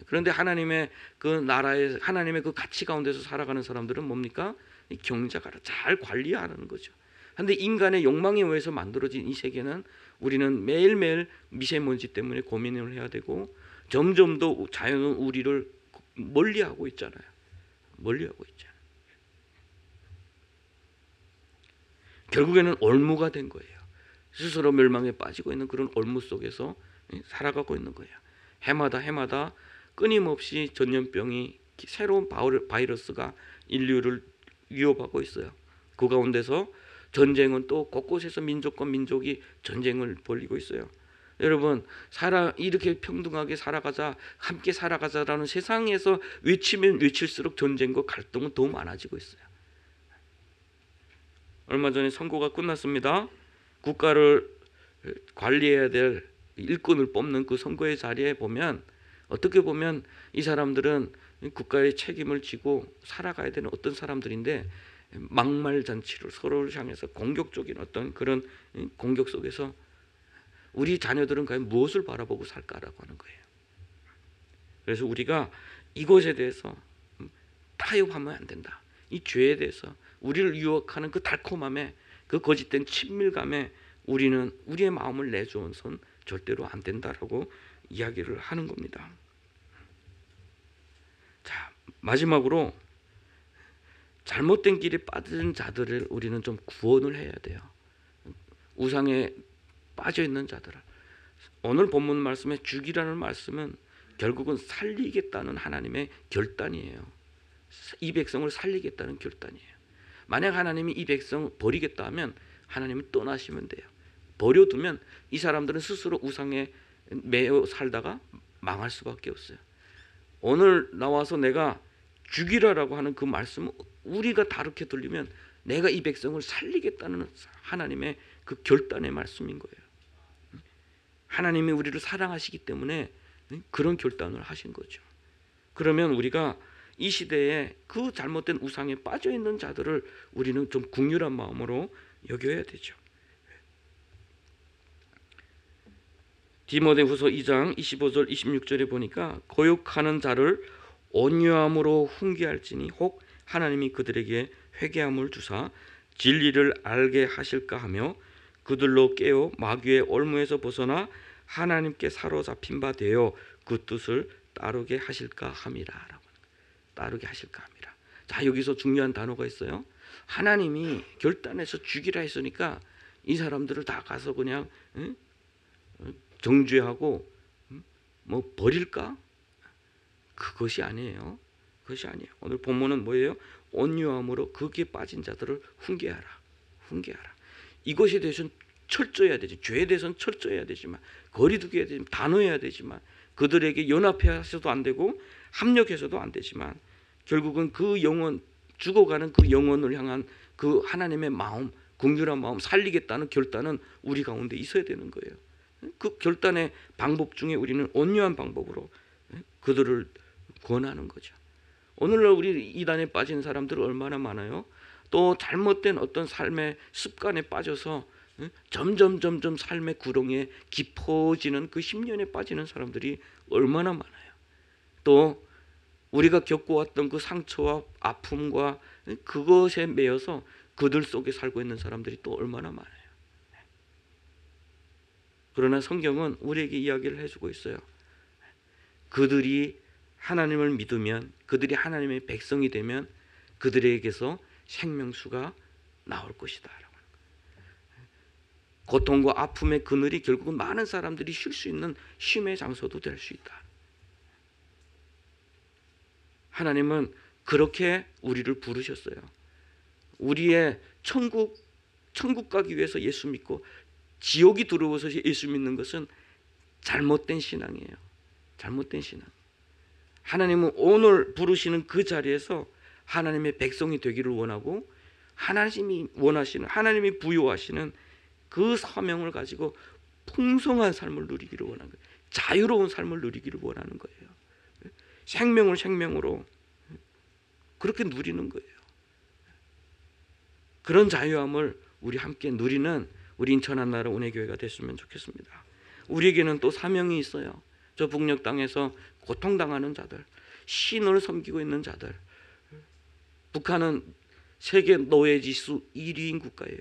그런데 하나님의 그 나라에 하나님의 그 가치 가운데서 살아가는 사람들은 뭡니까? 경작하라. 잘 관리하는 거죠. 그런데 인간의 욕망에 의해서 만들어진 이 세계는 우리는 매일매일 미세먼지 때문에 고민을 해야 되고 점점 더 자연은 우리를 멀리하고 있잖아요. 멀리하고 있잖아요. 결국에는 올무가 된 거예요. 스스로 멸망에 빠지고 있는 그런 올무 속에서 살아가고 있는 거예요. 해마다 끊임없이 전염병이 새로운 바이러스가 인류를 위협하고 있어요. 그 가운데서 전쟁은 또 곳곳에서 민족과 민족이 전쟁을 벌이고 있어요. 여러분, 이렇게 평등하게 살아가자, 함께 살아가자라는 세상에서 외치면 외칠수록 전쟁과 갈등은 더 많아지고 있어요. 얼마 전에 선거가 끝났습니다. 국가를 관리해야 될 일꾼을 뽑는 그 선거의 자리에 보면 어떻게 보면 이 사람들은 국가의 책임을 지고 살아가야 되는 어떤 사람들인데 막말잔치를 서로를 향해서 공격적인 어떤 그런 공격 속에서 우리 자녀들은 과연 무엇을 바라보고 살까라고 하는 거예요. 그래서 우리가 이것에 대해서 타협하면 안 된다. 이 죄에 대해서 우리를 유혹하는 그 달콤함에 그 거짓된 친밀감에 우리는 우리의 마음을 내주어선 절대로 안 된다라고 이야기를 하는 겁니다. 자, 마지막으로 잘못된 길에 빠진 자들을 우리는 좀 구원을 해야 돼요. 우상에 빠져 있는 자들을. 오늘 본문 말씀에 죽이라는 말씀은 결국은 살리겠다는 하나님의 결단이에요. 이 백성을 살리겠다는 결단이에요. 만약 하나님이 이 백성 버리겠다 하면 하나님은 떠나시면 돼요. 버려두면 이 사람들은 스스로 우상에 매여 살다가 망할 수밖에 없어요. 오늘 나와서 내가 죽이라라고 하는 그 말씀은 우리가 다르게 들리면 내가 이 백성을 살리겠다는 하나님의 그 결단의 말씀인 거예요. 하나님이 우리를 사랑하시기 때문에 그런 결단을 하신 거죠. 그러면 우리가 이 시대에 그 잘못된 우상에 빠져 있는 자들을 우리는 좀 긍휼한 마음으로 여겨야 되죠. 디모데후서 2장 25절 26절에 보니까 거역하는 자를 온유함으로 훈계할지니 혹 하나님이 그들에게 회개함을 주사 진리를 알게 하실까 하며 그들로 깨어 마귀의 올무에서 벗어나 하나님께 사로잡힌 바 되어 그 뜻을 따르게 하실까 함이라. 따르게 하실까 합니다. 자, 여기서 중요한 단어가 있어요. 하나님이 결단해서 죽이라 했으니까 이 사람들을 다 가서 그냥 정죄하고 뭐 버릴까? 그것이 아니에요. 그것이 아니에요. 오늘 본문은 뭐예요? 온유함으로 거기에 빠진 자들을 훈계하라. 훈계하라. 이것에 대해서는 철저해야 되지. 죄에 대해서는 철저해야 되지만 거리두기 해야 되지만 단호해야 되지만 그들에게 연합해서도 안 되고 합력해서도 안 되지만 결국은 그 영혼 죽어가는 그 영혼을 향한 그 하나님의 마음, 긍휼한 마음 살리겠다는 결단은 우리 가운데 있어야 되는 거예요. 그 결단의 방법 중에 우리는 온유한 방법으로 그들을 권하는 거죠. 오늘날 우리 이단에 빠진 사람들 얼마나 많아요? 또 잘못된 어떤 삶의 습관에 빠져서 점점 삶의 구렁이에 깊어지는 그 10년에 빠지는 사람들이 얼마나 많아요. 또 우리가 겪어왔던 그 상처와 아픔과 그것에 매여서 그들 속에 살고 있는 사람들이 또 얼마나 많아요. 그러나 성경은 우리에게 이야기를 해주고 있어요. 그들이 하나님을 믿으면, 그들이 하나님의 백성이 되면 그들에게서 생명수가 나올 것이다. 고통과 아픔의 그늘이 결국은 많은 사람들이 쉴 수 있는 쉼의 장소도 될 수 있다. 하나님은 그렇게 우리를 부르셨어요. 우리의 천국 가기 위해서 예수 믿고 지옥이 들어와서 예수 믿는 것은 잘못된 신앙이에요. 잘못된 신앙. 하나님은 오늘 부르시는 그 자리에서 하나님의 백성이 되기를 원하고 하나님이 원하시는, 하나님이 부여하시는 그 사명을 가지고 풍성한 삶을 누리기를 원하는 거예요. 자유로운 삶을 누리기를 원하는 거예요. 생명을 생명으로, 그렇게 누리는 거예요. 그런 자유함을 우리 함께 누리는 우리 인천 한나라 은혜교회가 됐으면 좋겠습니다. 우리에게는 또 사명이 있어요. 저 북녘 땅에서 고통당하는 자들, 신을 섬기고 있는 자들. 북한은 세계 노예 지수 1위인 국가예요.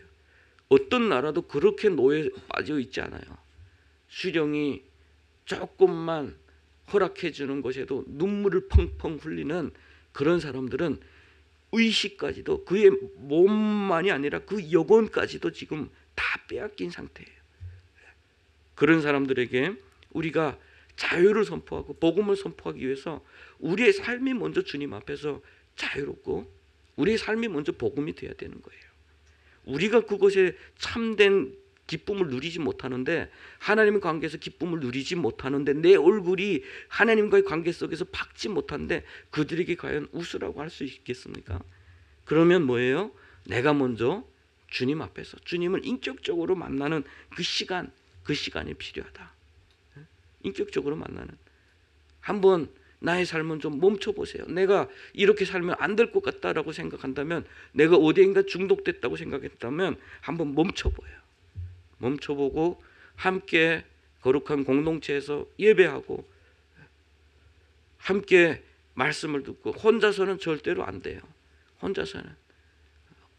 어떤 나라도 그렇게 노예에 빠져 있지 않아요. 수령이 조금만 허락해 주는 것에도 눈물을 펑펑 흘리는 그런 사람들은 의식까지도, 그의 몸만이 아니라 그 영혼까지도 지금 다 빼앗긴 상태예요. 그런 사람들에게 우리가 자유를 선포하고 복음을 선포하기 위해서 우리의 삶이 먼저 주님 앞에서 자유롭고 우리의 삶이 먼저 복음이 되어야 되는 거예요. 우리가 그것에 참된 기쁨을 누리지 못하는데, 하나님의 관계에서 기쁨을 누리지 못하는데, 내 얼굴이 하나님과의 관계 속에서 밝지 못한데 그들에게 과연 웃으라고 할 수 있겠습니까? 그러면 뭐예요? 내가 먼저 주님 앞에서 주님을 인격적으로 만나는 그 시간이 필요하다. 인격적으로 만나는. 한번 나의 삶은 좀 멈춰보세요. 내가 이렇게 살면 안 될 것 같다라고 생각한다면, 내가 어디인가 중독됐다고 생각했다면 한번 멈춰보여요. 멈춰보고 함께 거룩한 공동체에서 예배하고 함께 말씀을 듣고, 혼자서는 절대로 안 돼요.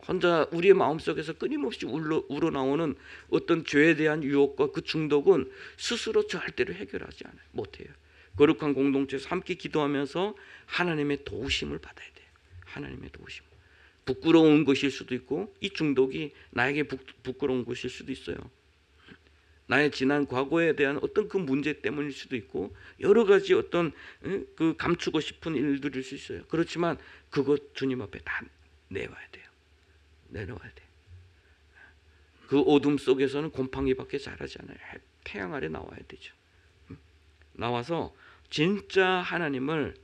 혼자 우리의 마음속에서 끊임없이 우러나오는 어떤 죄에 대한 유혹과 그 중독은 스스로 절대로 해결하지 못해요. 거룩한 공동체에서 함께 기도하면서 하나님의 도우심을 받아야 돼요. 하나님의 도우심. 부끄러운 것일 수도 있고, 이 중독이 나에게 부끄러운 것일 수도 있어요. 나의 지난 과거에 대한 어떤 그 문제 때문일 수도 있고, 여러 가지 어떤 그 감추고 싶은 일들일 수 있어요. 그렇지만 그것 주님 앞에 다 내놔야 돼요. 내려와야 돼. 그 어둠 속에서는 곰팡이밖에 자라지 않아요. 태양 아래 나와야 되죠. 나와서 진짜 하나님을,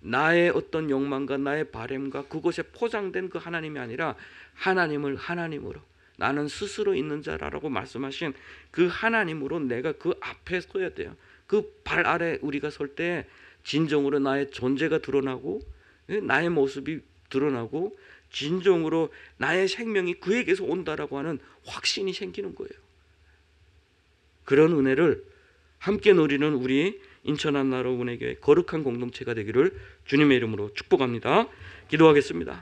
나의 어떤 욕망과 나의 바램과 그것에 포장된 그 하나님이 아니라 하나님을 하나님으로, 나는 스스로 있는 자라고 말씀하신 그 하나님으로 내가 그 앞에 서야 돼요. 그 발 아래 우리가 설 때 진정으로 나의 존재가 드러나고, 나의 모습이 드러나고, 진정으로 나의 생명이 그에게서 온다라고 하는 확신이 생기는 거예요. 그런 은혜를 함께 누리는 우리 인천 한나라 은혜교회 거룩한 공동체가 되기를 주님의 이름으로 축복합니다. 기도하겠습니다.